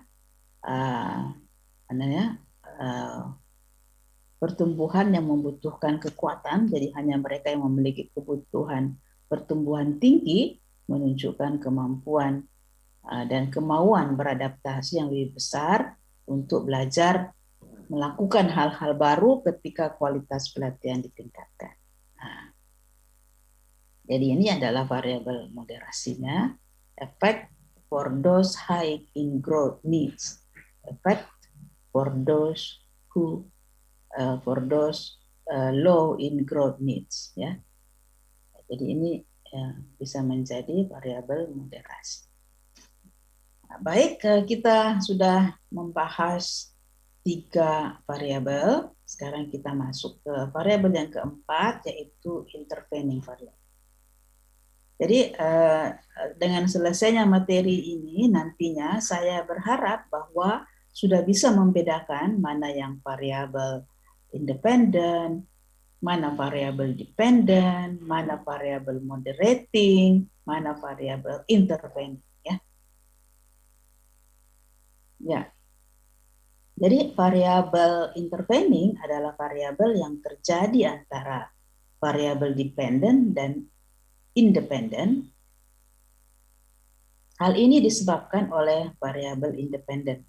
pertumbuhan yang membutuhkan kekuatan, jadi hanya mereka yang memiliki kebutuhan pertumbuhan tinggi menunjukkan kemampuan dan kemauan beradaptasi yang lebih besar untuk belajar melakukan hal-hal baru ketika kualitas pelatihan ditingkatkan. Nah, jadi ini adalah variabel moderasinya, effect for those high in growth needs, effect for those who low in growth needs, ya. Jadi ini bisa menjadi variabel moderasi. Nah, baik, kita sudah membahas 3 variabel. Sekarang kita masuk ke variabel yang keempat, yaitu intervening variable. Jadi dengan selesainya materi ini nantinya saya berharap bahwa sudah bisa membedakan mana yang variabel independen, mana variabel dependen, mana variabel moderating, mana variabel intervening, ya. Ya. Jadi variabel intervening adalah variabel yang terjadi antara variabel dependen dan independen. Hal ini disebabkan oleh variabel independen.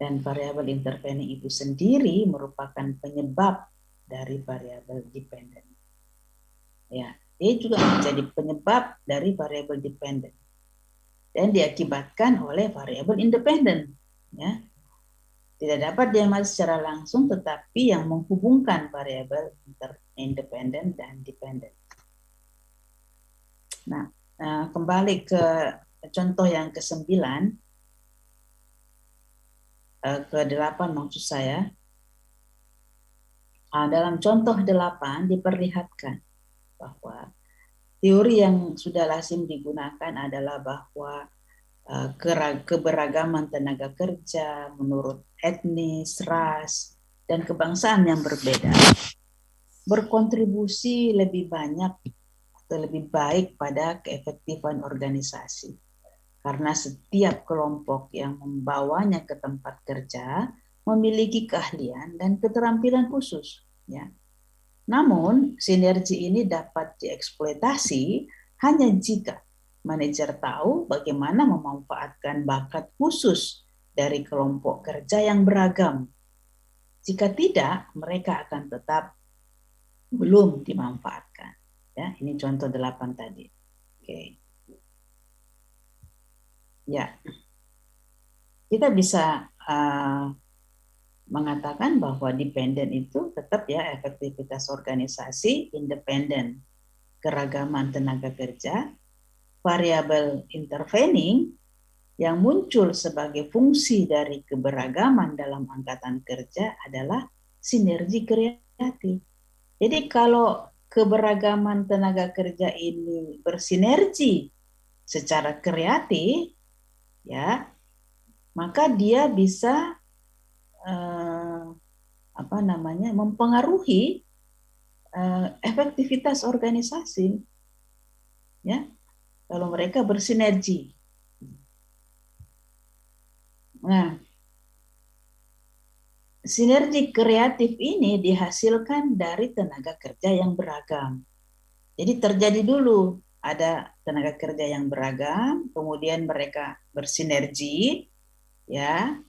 Dan variabel intervening itu sendiri merupakan penyebab dari variabel dependen. Ya, dia juga menjadi penyebab dari variabel dependen. Dan diakibatkan oleh variabel independen. Ya. Tidak dapat diamati secara langsung, tetapi yang menghubungkan variabel independen dan dependen. Nah, kembali ke contoh yang ke-9, ke-8 maksud saya. Dalam contoh 8 diperlihatkan bahwa teori yang sudah lazim digunakan adalah bahwa keberagaman tenaga kerja menurut etnis, ras, dan kebangsaan yang berbeda berkontribusi lebih banyak atau lebih baik pada keefektifan organisasi. Karena setiap kelompok yang membawanya ke tempat kerja memiliki keahlian dan keterampilan khusus. Ya. Namun, sinergi ini dapat dieksploitasi hanya jika manajer tahu bagaimana memanfaatkan bakat khusus dari kelompok kerja yang beragam. Jika tidak, mereka akan tetap belum dimanfaatkan. Ya, ini contoh 8 tadi. Oke. Ya, kita bisa mengatakan bahwa dependen itu tetap ya efektivitas organisasi, independen keragaman tenaga kerja, variabel intervening yang muncul sebagai fungsi dari keberagaman dalam angkatan kerja adalah sinergi kreatif. Jadi kalau keberagaman tenaga kerja ini bersinergi secara kreatif, ya, maka dia bisa mempengaruhi efektivitas organisasi, ya, kalau mereka bersinergi. Nah, sinergi kreatif ini dihasilkan dari tenaga kerja yang beragam. Jadi terjadi dulu ada tenaga kerja yang beragam, kemudian mereka bersinergi, ya.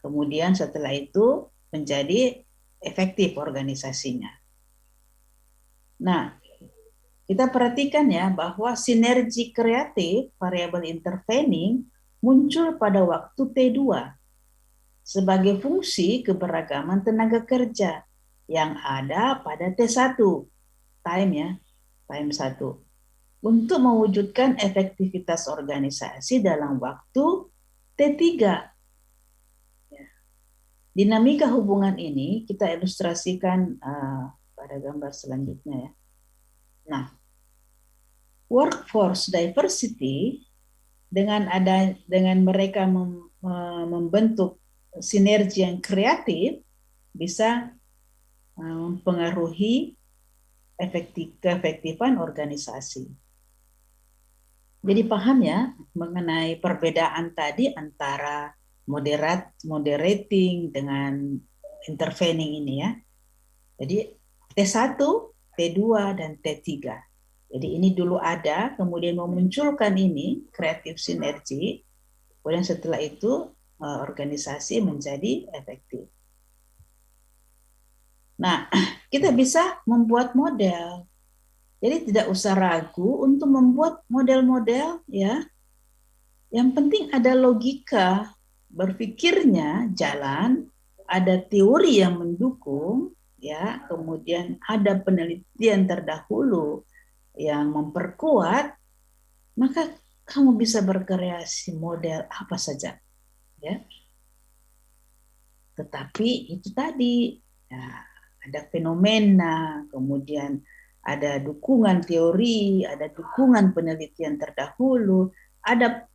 Kemudian setelah itu menjadi efektif organisasinya. Nah, kita perhatikan ya bahwa sinergi kreatif variabel intervening muncul pada waktu T2 sebagai fungsi keberagaman tenaga kerja yang ada pada T1 time 1 untuk mewujudkan efektivitas organisasi dalam waktu T3. Dinamika hubungan ini kita ilustrasikan pada gambar selanjutnya ya. Nah, workforce diversity dengan mereka membentuk sinergi yang kreatif bisa mempengaruhi keefektifan organisasi. Jadi paham ya mengenai perbedaan tadi antara moderating dengan intervening ini ya. Jadi T1, T2, dan T3. Jadi ini dulu ada, kemudian memunculkan ini kreatif sinergi, kemudian setelah itu organisasi menjadi efektif. Nah, kita bisa membuat model. Jadi tidak usah ragu untuk membuat model-model ya. Yang penting ada logika berpikirnya jalan, ada teori yang mendukung ya, kemudian ada penelitian terdahulu yang memperkuat, maka kamu bisa berkreasi model apa saja ya. Tetapi itu tadi ya, ada fenomena, kemudian ada dukungan teori, ada dukungan penelitian terdahulu, ada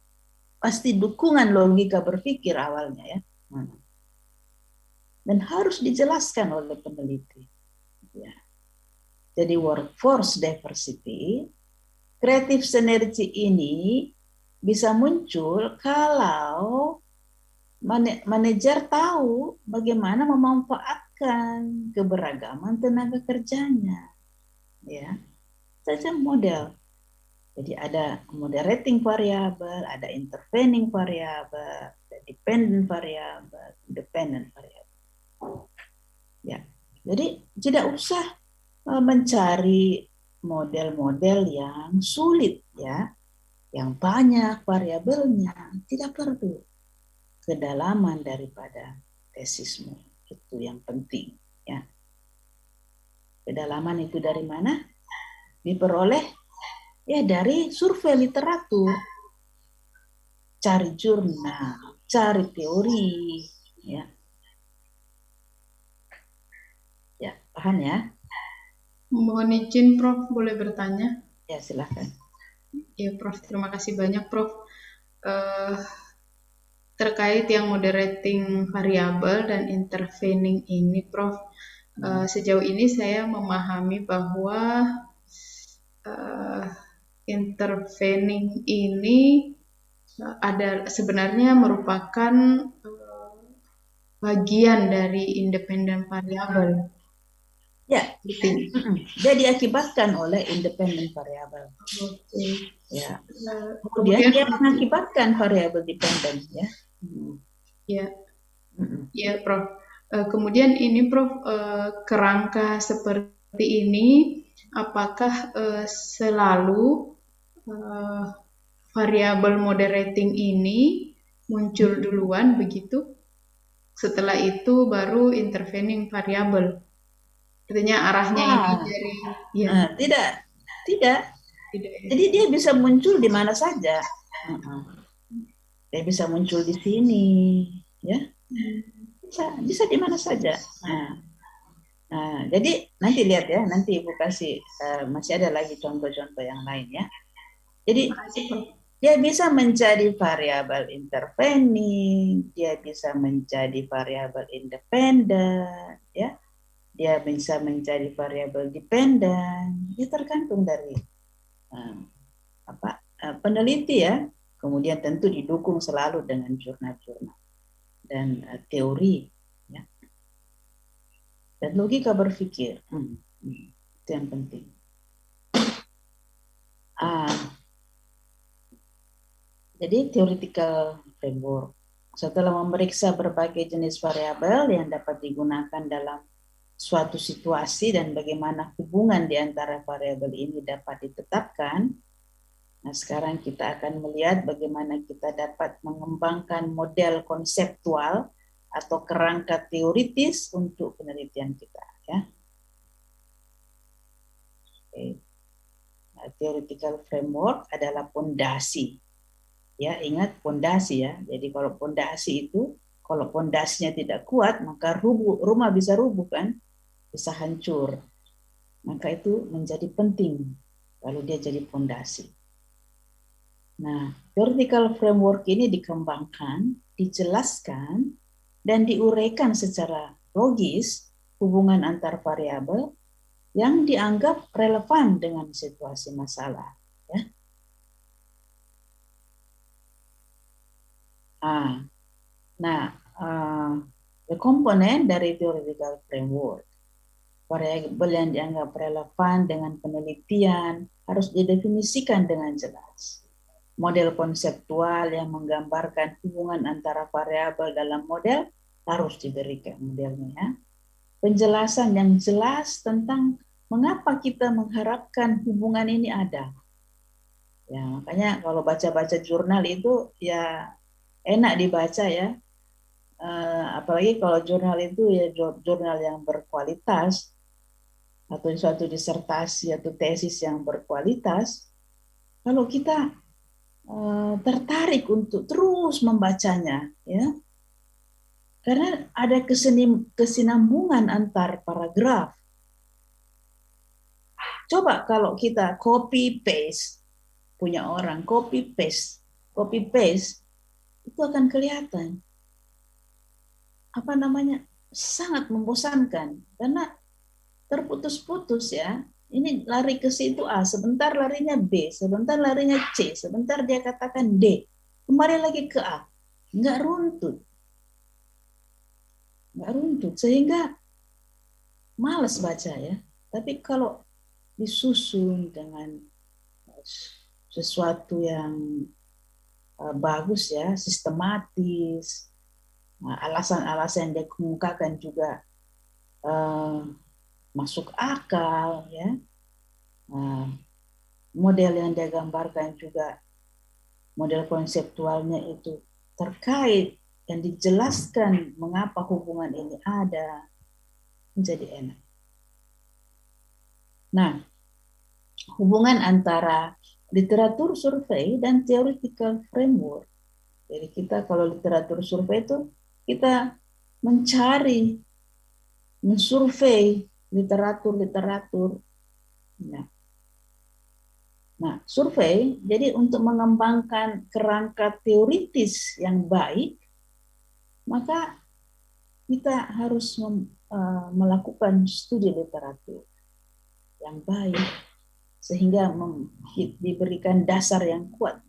pasti dukungan logika berpikir awalnya ya. Dan harus dijelaskan oleh peneliti. Ya. Jadi workforce diversity, kreatif sinergi ini bisa muncul kalau manajer tahu bagaimana memanfaatkan keberagaman tenaga kerjanya. Ya, saja model. Jadi ada moderating variabel, ada intervening variabel, ada dependent variabel, independent variabel. Ya, jadi tidak usah mencari model-model yang sulit ya, yang banyak variabelnya, tidak perlu. Kedalaman daripada tesismu itu yang penting ya. Kedalaman itu dari mana? Diperoleh ya dari survei literatur, cari jurnal, cari teori ya. Ya, paham ya? Mohon izin Prof, boleh bertanya? Ya, silahkan. Ya Prof, terima kasih banyak Prof. Terkait yang moderating variabel dan intervening ini Prof, sejauh ini saya memahami bahwa intervening ini ada sebenarnya merupakan bagian dari independent variable. Ya, dia diakibatkan oleh independent variable. Oke. Ya. Kemudian dia mengakibatkan variabel dependent ya. Ya, ya Prof. Kemudian ini Prof, kerangka seperti ini apakah selalu variabel moderating ini muncul duluan begitu? Setelah itu baru intervening variabel. Artinya arahnya ini dari ya. Tidak. Jadi dia bisa muncul di mana saja. Dia bisa muncul di sini, ya. Bisa di mana saja. Nah, jadi nanti lihat ya, nanti Ibu kasih masih ada lagi contoh-contoh yang lain ya. Jadi dia bisa menjadi variabel intervening, dia bisa menjadi variabel independen, ya. Dia bisa menjadi variabel dependen. Itu tergantung dari peneliti ya. Kemudian tentu didukung selalu dengan jurnal-jurnal dan teori ya. Dan logika berpikir. Itu yang penting. Jadi theoretical framework. Setelah memeriksa berbagai jenis variabel yang dapat digunakan dalam suatu situasi dan bagaimana hubungan di antara variabel ini dapat ditetapkan, nah sekarang kita akan melihat bagaimana kita dapat mengembangkan model konseptual atau kerangka teoritis untuk penelitian kita. Ya. Nah, theoretical framework adalah pondasi. Ya, ingat pondasi ya. Jadi kalau pondasi itu, kalau pondasinya tidak kuat, maka rumah bisa rubuh kan, bisa hancur. Maka itu menjadi penting kalau dia jadi pondasi. Nah, theoretical framework ini dikembangkan, dijelaskan, dan diuraikan secara logis hubungan antar variabel yang dianggap relevan dengan situasi masalah. Ya. Nah, the komponen dari theoretical framework, variabel yang dianggap relevan dengan penelitian harus didefinisikan dengan jelas. Model konseptual yang menggambarkan hubungan antara variabel dalam model harus diberikan modelnya. Penjelasan yang jelas tentang mengapa kita mengharapkan hubungan ini ada. Ya, makanya kalau baca-baca jurnal itu ya enak dibaca ya. Apalagi kalau jurnal itu ya jurnal yang berkualitas atau suatu disertasi atau tesis yang berkualitas. Kalau kita tertarik untuk terus membacanya, ya, karena ada kesinambungan antar paragraf. Coba kalau kita copy paste, punya orang copy paste itu akan kelihatan apa namanya sangat membosankan karena terputus-putus ya. Ini lari ke situ A, sebentar larinya B, sebentar larinya C, sebentar dia katakan D, kembali lagi ke A, nggak runtut, sehingga males baca ya. Tapi kalau disusun dengan sesuatu yang bagus ya, sistematis, alasan-alasan yang dia kemukakan juga masuk akal ya. Model yang dia gambarkan juga model konseptualnya itu terkait dan dijelaskan mengapa hubungan ini ada, menjadi enak. Nah, hubungan antara literatur survei dan theoretical framework. Jadi kita kalau literatur survei itu kita mencari, mensurvei literatur-literatur. Nah, survei jadi untuk mengembangkan kerangka teoritis yang baik, maka kita harus melakukan studi literatur yang baik sehingga diberikan dasar yang kuat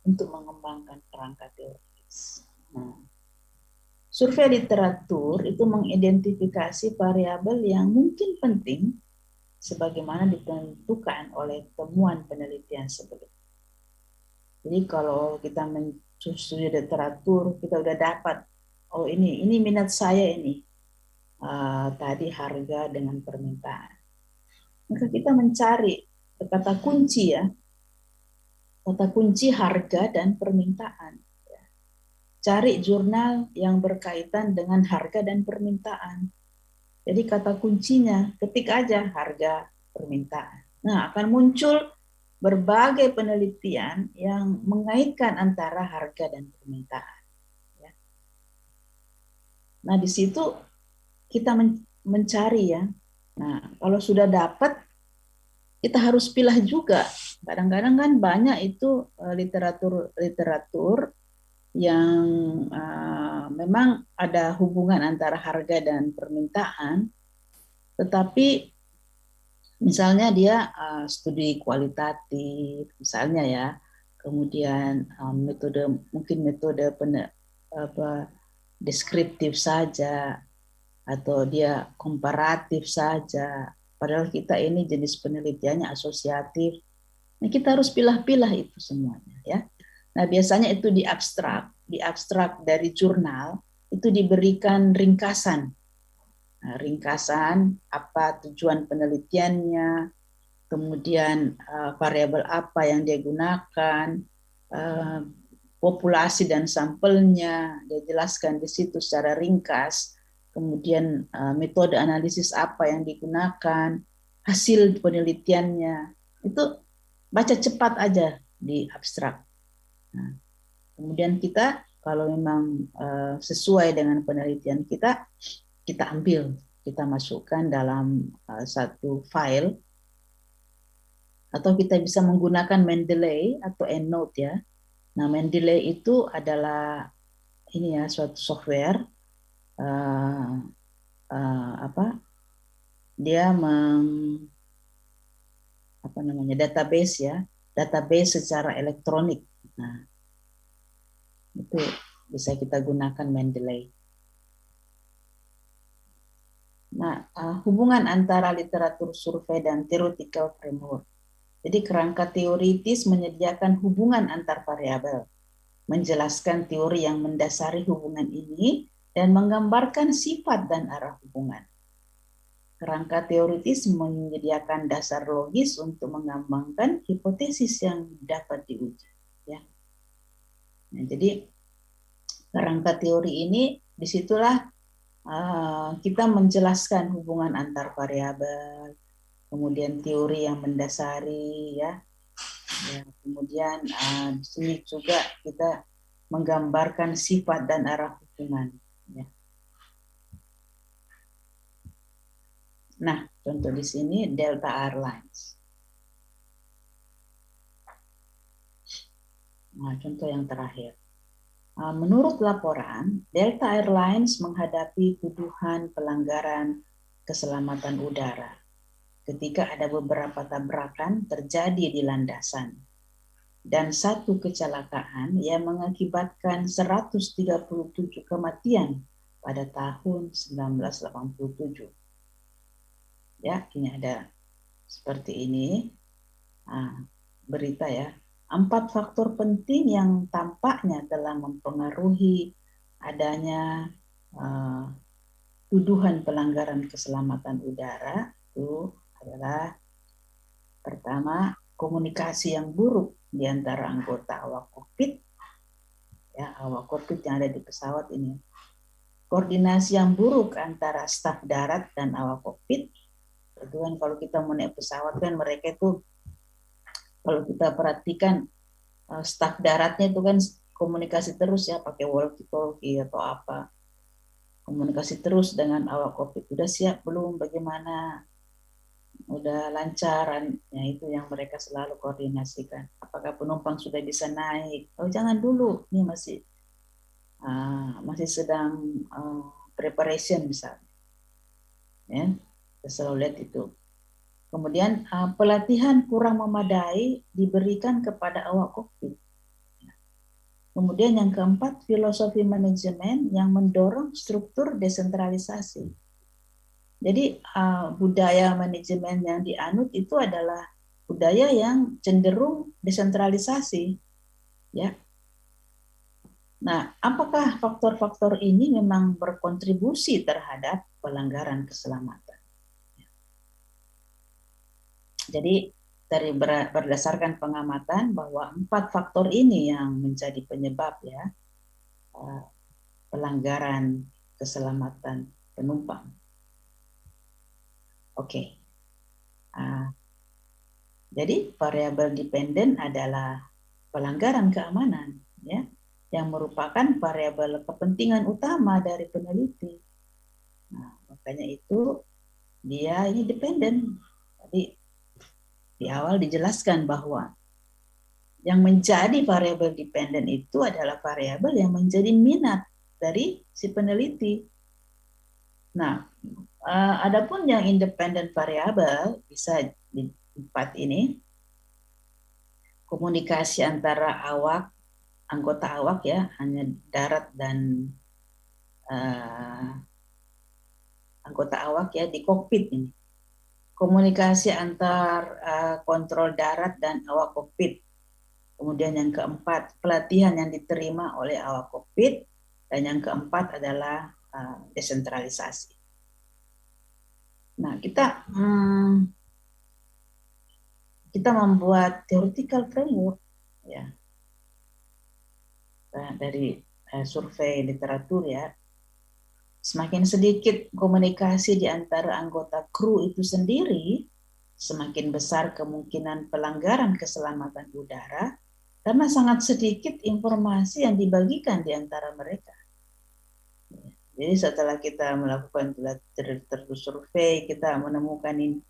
untuk mengembangkan kerangka teoritis. Nah, survei literatur itu mengidentifikasi variabel yang mungkin penting sebagaimana ditentukan oleh temuan penelitian sebelumnya. Jadi kalau kita studi literatur, kita udah dapat, oh ini minat saya ini, tadi harga dengan permintaan. Maka kita mencari kata kunci ya, kata kunci harga dan permintaan. Cari jurnal yang berkaitan dengan harga dan permintaan. Jadi kata kuncinya, ketik aja harga permintaan. Nah, akan muncul berbagai penelitian yang mengaitkan antara harga dan permintaan. Nah, di situ kita mencari ya. Nah, kalau sudah dapat, kita harus pilah juga. Kadang-kadang kan banyak itu literatur yang memang ada hubungan antara harga dan permintaan, tetapi misalnya dia studi kualitatif, misalnya ya, kemudian mungkin metode deskriptif saja, atau dia komparatif saja, padahal kita ini jenis penelitiannya asosiatif. Nah, kita harus pilah-pilah itu semuanya ya. Nah, biasanya itu di abstrak dari jurnal itu diberikan ringkasan. Nah, ringkasan apa tujuan penelitiannya, kemudian variabel apa yang dia gunakan, populasi dan sampelnya, dia jelaskan di situ secara ringkas. Kemudian metode analisis apa yang digunakan, hasil penelitiannya, itu baca cepat aja di abstrak. Nah, kemudian kita kalau memang sesuai dengan penelitian kita ambil, kita masukkan dalam satu file, atau kita bisa menggunakan Mendeley atau EndNote ya. Nah, Mendeley itu adalah ini ya suatu software dia database ya, database secara elektronik. Nah, itu bisa kita gunakan Mendeley. Nah, hubungan antara literatur survei dan theoretical framework. Jadi kerangka teoritis menyediakan hubungan antar variabel, menjelaskan teori yang mendasari hubungan ini, dan menggambarkan sifat dan arah hubungan. Kerangka teoritis menyediakan dasar logis untuk mengembangkan hipotesis yang dapat diuji. Ya. Nah, jadi kerangka teori ini disitulah kita menjelaskan hubungan antar variabel, kemudian teori yang mendasari, ya. Kemudian di sini juga kita menggambarkan sifat dan arah hubungan. Ya. Nah, contoh di sini Delta Airlines. Nah, contoh yang terakhir. Menurut laporan, Delta Airlines menghadapi tuduhan pelanggaran keselamatan udara ketika ada beberapa tabrakan terjadi di landasan dan satu kecelakaan yang mengakibatkan 137 kematian pada tahun 1987. Ya, ini ada seperti ini berita ya. 4 faktor penting yang tampaknya telah mempengaruhi adanya tuduhan pelanggaran keselamatan udara itu adalah pertama, komunikasi yang buruk di antara anggota awak kokpit, ya, awak kokpit yang ada di pesawat ini. Koordinasi yang buruk antara staf darat dan awak kokpit. Itu kan kalau kita mau naik pesawat kan mereka itu, kalau kita perhatikan staf daratnya itu kan komunikasi terus ya, pakai walkie-talkie atau apa, komunikasi terus dengan awak kokpit. Udah siap belum, bagaimana, udah lancar, ya itu yang mereka selalu koordinasikan. Apakah penumpang sudah bisa naik? Oh jangan dulu, ini masih sedang preparation misalnya. Ya, kita selalu lihat itu. Kemudian pelatihan kurang memadai diberikan kepada awak kokpit. Kemudian yang keempat, filosofi manajemen yang mendorong struktur desentralisasi. Jadi budaya manajemen yang dianut itu adalah budaya yang cenderung desentralisasi, ya. Nah, apakah faktor-faktor ini memang berkontribusi terhadap pelanggaran keselamatan? Jadi dari berdasarkan pengamatan bahwa 4 faktor ini yang menjadi penyebab ya pelanggaran keselamatan penumpang. Oke. Jadi variabel dependen adalah pelanggaran keamanan, ya, yang merupakan variabel kepentingan utama dari peneliti. Nah, makanya itu dia ini dependen. Tadi di awal dijelaskan bahwa yang menjadi variabel dependen itu adalah variabel yang menjadi minat dari si peneliti. Nah, adapun yang independen variabel bisa di 4 ini, komunikasi antara anggota awak ya, hanya darat dan anggota awak ya di kokpit ini. Komunikasi antar kontrol darat dan awak kokpit. Kemudian yang keempat, pelatihan yang diterima oleh awak kokpit. Dan yang keempat adalah desentralisasi. Nah, kita membuat theoretical framework ya dari survei literatur ya. Semakin sedikit komunikasi di antara anggota kru itu sendiri, semakin besar kemungkinan pelanggaran keselamatan udara karena sangat sedikit informasi yang dibagikan di antara mereka. Jadi setelah kita melakukan literatur survei, kita menemukan ini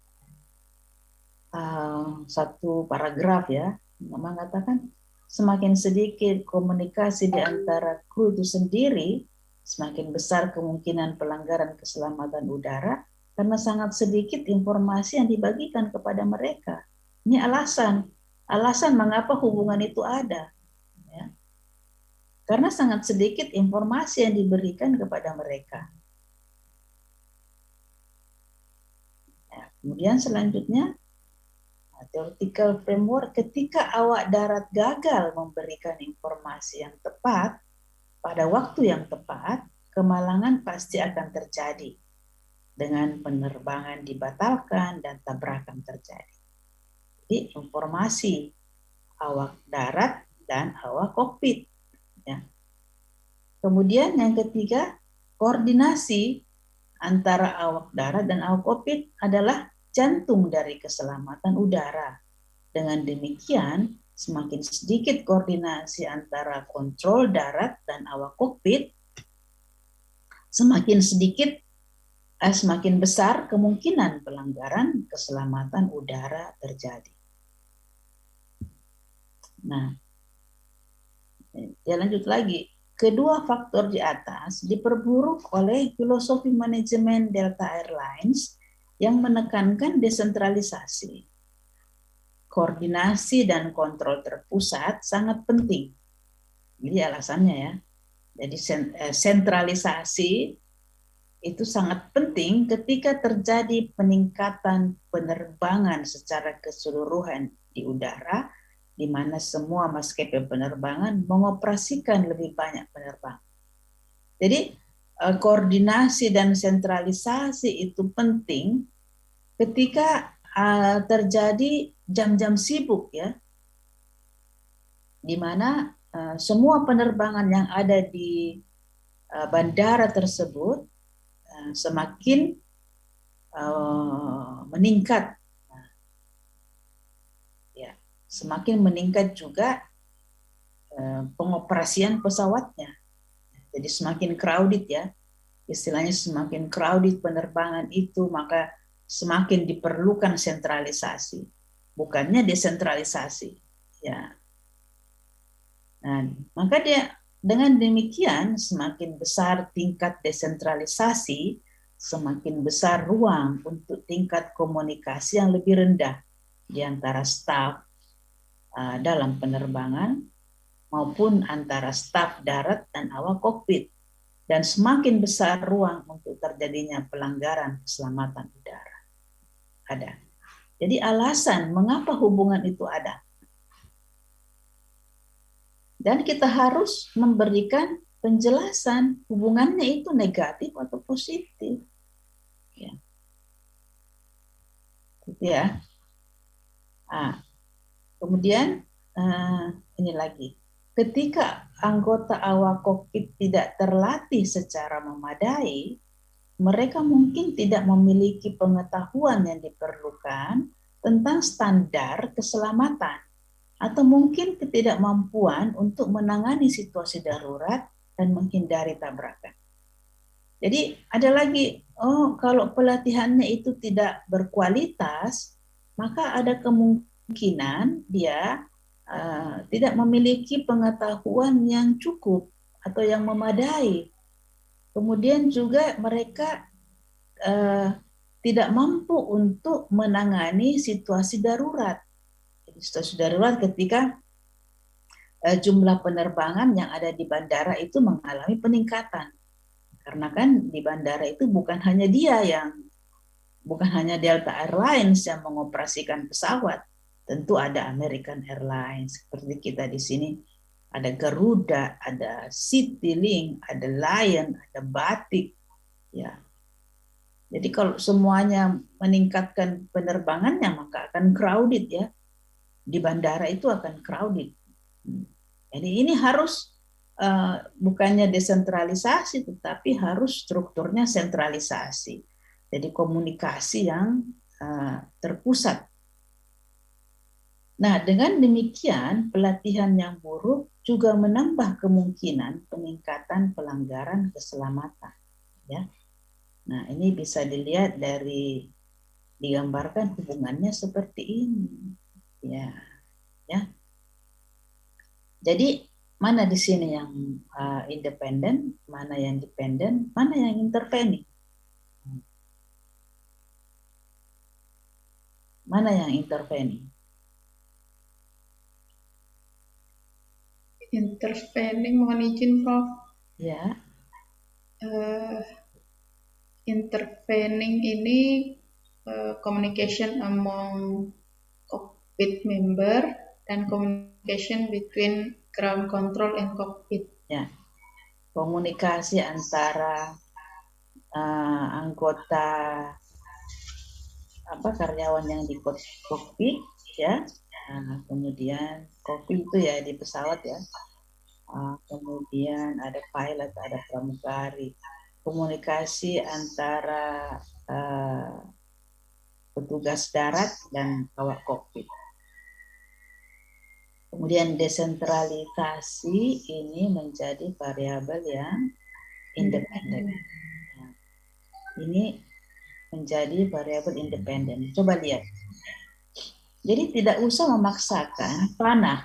satu paragraf ya, mengatakan semakin sedikit komunikasi di antara kru itu sendiri, semakin besar kemungkinan pelanggaran keselamatan udara karena sangat sedikit informasi yang dibagikan kepada mereka. Ini alasan mengapa hubungan itu ada. Ya. Karena sangat sedikit informasi yang diberikan kepada mereka. Ya, kemudian selanjutnya, theoretical framework, ketika awak darat gagal memberikan informasi yang tepat pada waktu yang tepat, kemalangan pasti akan terjadi dengan penerbangan dibatalkan dan tabrakan terjadi. Jadi informasi awak darat dan awak kokpit. Ya. Kemudian yang ketiga, koordinasi antara awak darat dan awak kokpit adalah jantung dari keselamatan udara. Dengan demikian, semakin sedikit koordinasi antara kontrol darat dan awak kokpit, semakin besar kemungkinan pelanggaran keselamatan udara terjadi. Nah, ya lanjut lagi. Kedua faktor di atas diperburuk oleh filosofi manajemen Delta Airlines yang menekankan desentralisasi. Koordinasi dan kontrol terpusat sangat penting. Jadi alasannya ya. Jadi sentralisasi itu sangat penting ketika terjadi peningkatan penerbangan secara keseluruhan di udara, di mana semua maskapai penerbangan mengoperasikan lebih banyak penerbangan. Jadi koordinasi dan sentralisasi itu penting ketika terjadi jam-jam sibuk ya, di mana semua penerbangan yang ada di bandara tersebut semakin meningkat, ya, semakin meningkat juga pengoperasian pesawatnya. Jadi semakin crowded ya, istilahnya semakin crowded penerbangan itu, maka semakin diperlukan sentralisasi, bukannya desentralisasi. Ya. Nah, maka dengan demikian semakin besar tingkat desentralisasi, semakin besar ruang untuk tingkat komunikasi yang lebih rendah di antara staf dalam penerbangan maupun antara staf darat dan awak kokpit, dan semakin besar ruang untuk terjadinya pelanggaran keselamatan udara. Ada. Jadi alasan mengapa hubungan itu ada. Dan kita harus memberikan penjelasan hubungannya itu negatif atau positif. Ya. Gitu ya. Nah, kemudian ini lagi. Ketika anggota awak kokpit tidak terlatih secara memadai, mereka mungkin tidak memiliki pengetahuan yang diperlukan tentang standar keselamatan, atau mungkin ketidakmampuan untuk menangani situasi darurat dan menghindari tabrakan. Jadi ada lagi, kalau pelatihannya itu tidak berkualitas, maka ada kemungkinan dia tidak memiliki pengetahuan yang cukup atau yang memadai. Kemudian juga mereka tidak mampu untuk menangani situasi darurat. Situasi darurat ketika jumlah penerbangan yang ada di bandara itu mengalami peningkatan. Karena kan di bandara itu bukan hanya Delta Airlines yang mengoperasikan pesawat. Tentu ada American Airlines, seperti kita di sini ada Garuda, ada Citylink, ada Lion, ada Batik, ya. Jadi kalau semuanya meningkatkan penerbangannya, maka akan crowded ya. Di bandara itu akan crowded. Jadi ini harus bukannya desentralisasi, tetapi harus strukturnya sentralisasi. Jadi komunikasi yang terpusat. Nah, dengan demikian pelatihan yang buruk juga menambah kemungkinan peningkatan pelanggaran keselamatan. Ya. Nah, ini bisa dilihat digambarkan hubungannya seperti ini. Ya. Jadi mana di sini yang independen, mana yang dependen, mana yang intervening. Mana yang intervening? Intervening, mohon izin Prof. Ya, Intervening ini communication among cockpit member dan communication between ground control and cockpit. ya. Komunikasi antara anggota karyawan yang di kokpit ya. Kemudian kokpit itu ya di pesawat ya. Kemudian ada pilot, ada pramugari. Komunikasi antara petugas darat dan awak kokpit. Kemudian desentralisasi ini menjadi variabel yang independen. Nah, ini menjadi variabel independen. Coba lihat. Jadi tidak usah memaksakan panah,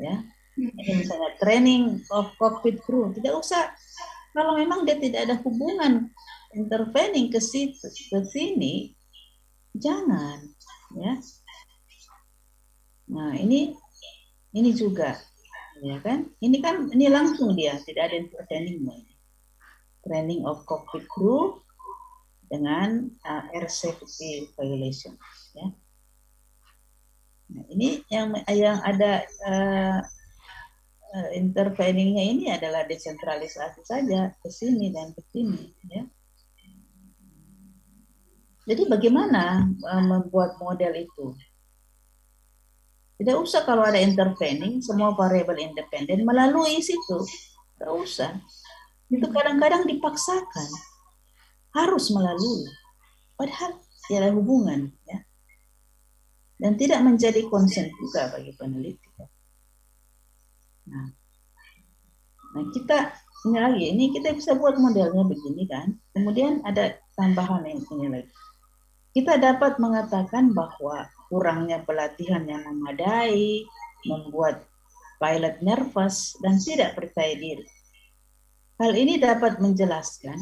ya. Ini misalnya training of cockpit crew, tidak usah. Kalau memang dia tidak ada hubungan intervening ke situ, ke sini, jangan, ya. Nah ini juga, ya kan? Ini langsung dia tidak ada intervening, training of cockpit crew dengan air safety violation, ya. Nah, ini yang ada interveningnya ini adalah desentralisasi saja ke sini dan ke sini, ya. Jadi bagaimana membuat model itu? Tidak usah kalau ada intervening semua variabel independen melalui situ, tidak usah. Itu kadang-kadang dipaksakan harus melalui, padahal tidak ada hubungan, ya. Dan tidak menjadi concern juga bagi peneliti. Nah kita ini kita bisa buat modelnya begini kan. Kemudian ada tambahan yang ini lagi. Kita dapat mengatakan bahwa kurangnya pelatihan yang memadai membuat pilot nervous dan tidak percaya diri. Hal ini dapat menjelaskan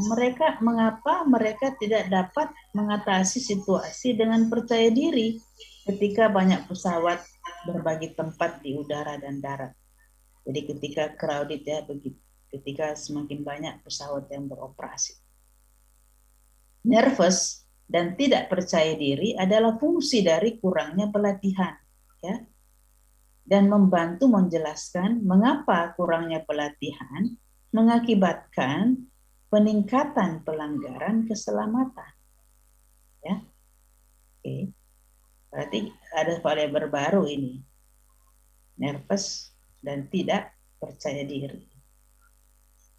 mengapa mereka tidak dapat mengatasi situasi dengan percaya diri ketika banyak pesawat berbagi tempat di udara dan darat. Jadi ketika crowded ya begitu, ketika semakin banyak pesawat yang beroperasi. Nervous dan tidak percaya diri adalah fungsi dari kurangnya pelatihan, ya. Dan membantu menjelaskan mengapa kurangnya pelatihan mengakibatkan peningkatan pelanggaran keselamatan. Ya. Oke. Berarti ada variabel baru ini. Nervous dan tidak percaya diri.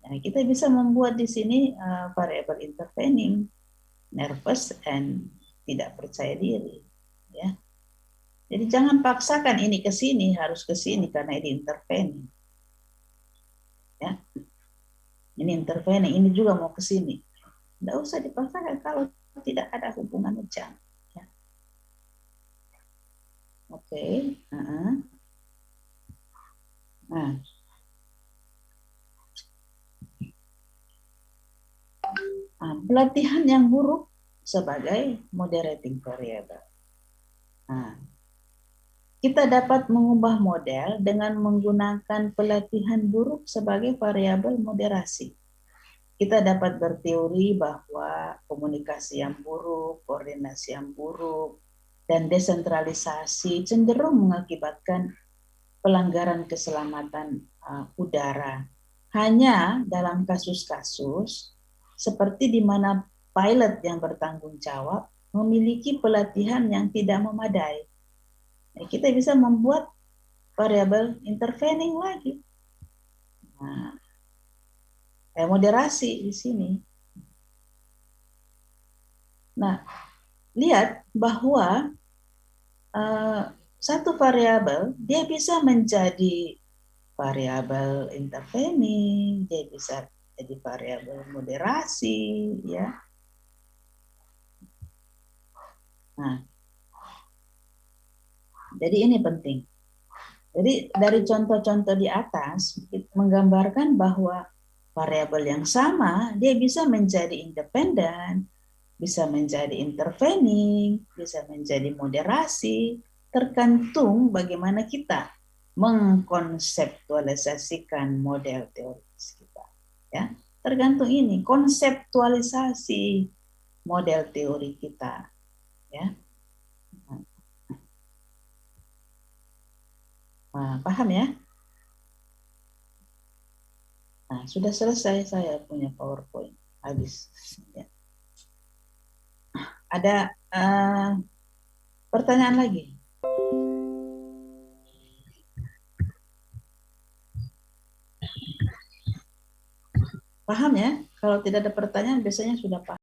Nah, kita bisa membuat di sini variabel intervening, nervous and tidak percaya diri, ya. Jadi jangan paksakan ini ke sini, harus ke sini karena ini intervening. Ya. Ini intervening, ini juga mau ke sini. Tidak usah dipaksakan kalau tidak ada hubungan jangan. Ya. Oke. Nah. Pelatihan yang buruk sebagai moderating variable. Nah, kita dapat mengubah model dengan menggunakan pelatihan buruk sebagai variabel moderasi. Kita dapat berteori bahwa komunikasi yang buruk, koordinasi yang buruk, dan desentralisasi cenderung mengakibatkan pelanggaran keselamatan udara. Hanya dalam kasus-kasus seperti di mana pilot yang bertanggung jawab memiliki pelatihan yang tidak memadai. Nah, kita bisa membuat variabel intervening lagi. Nah, moderasi di sini. Nah, lihat bahwa satu variabel dia bisa menjadi variabel intervening, dia bisa jadi variabel moderasi, ya. Nah, jadi ini penting. Jadi dari contoh-contoh di atas menggambarkan bahwa variabel yang sama dia bisa menjadi independen, bisa menjadi intervening, bisa menjadi moderasi, tergantung bagaimana kita mengkonseptualisasikan model teoritis kita. Ya, tergantung ini konseptualisasi model teori kita. Ya, nah, paham ya? Nah, sudah selesai saya punya PowerPoint habis. Ya. Ada pertanyaan lagi? Paham ya? Kalau tidak ada pertanyaan biasanya sudah paham.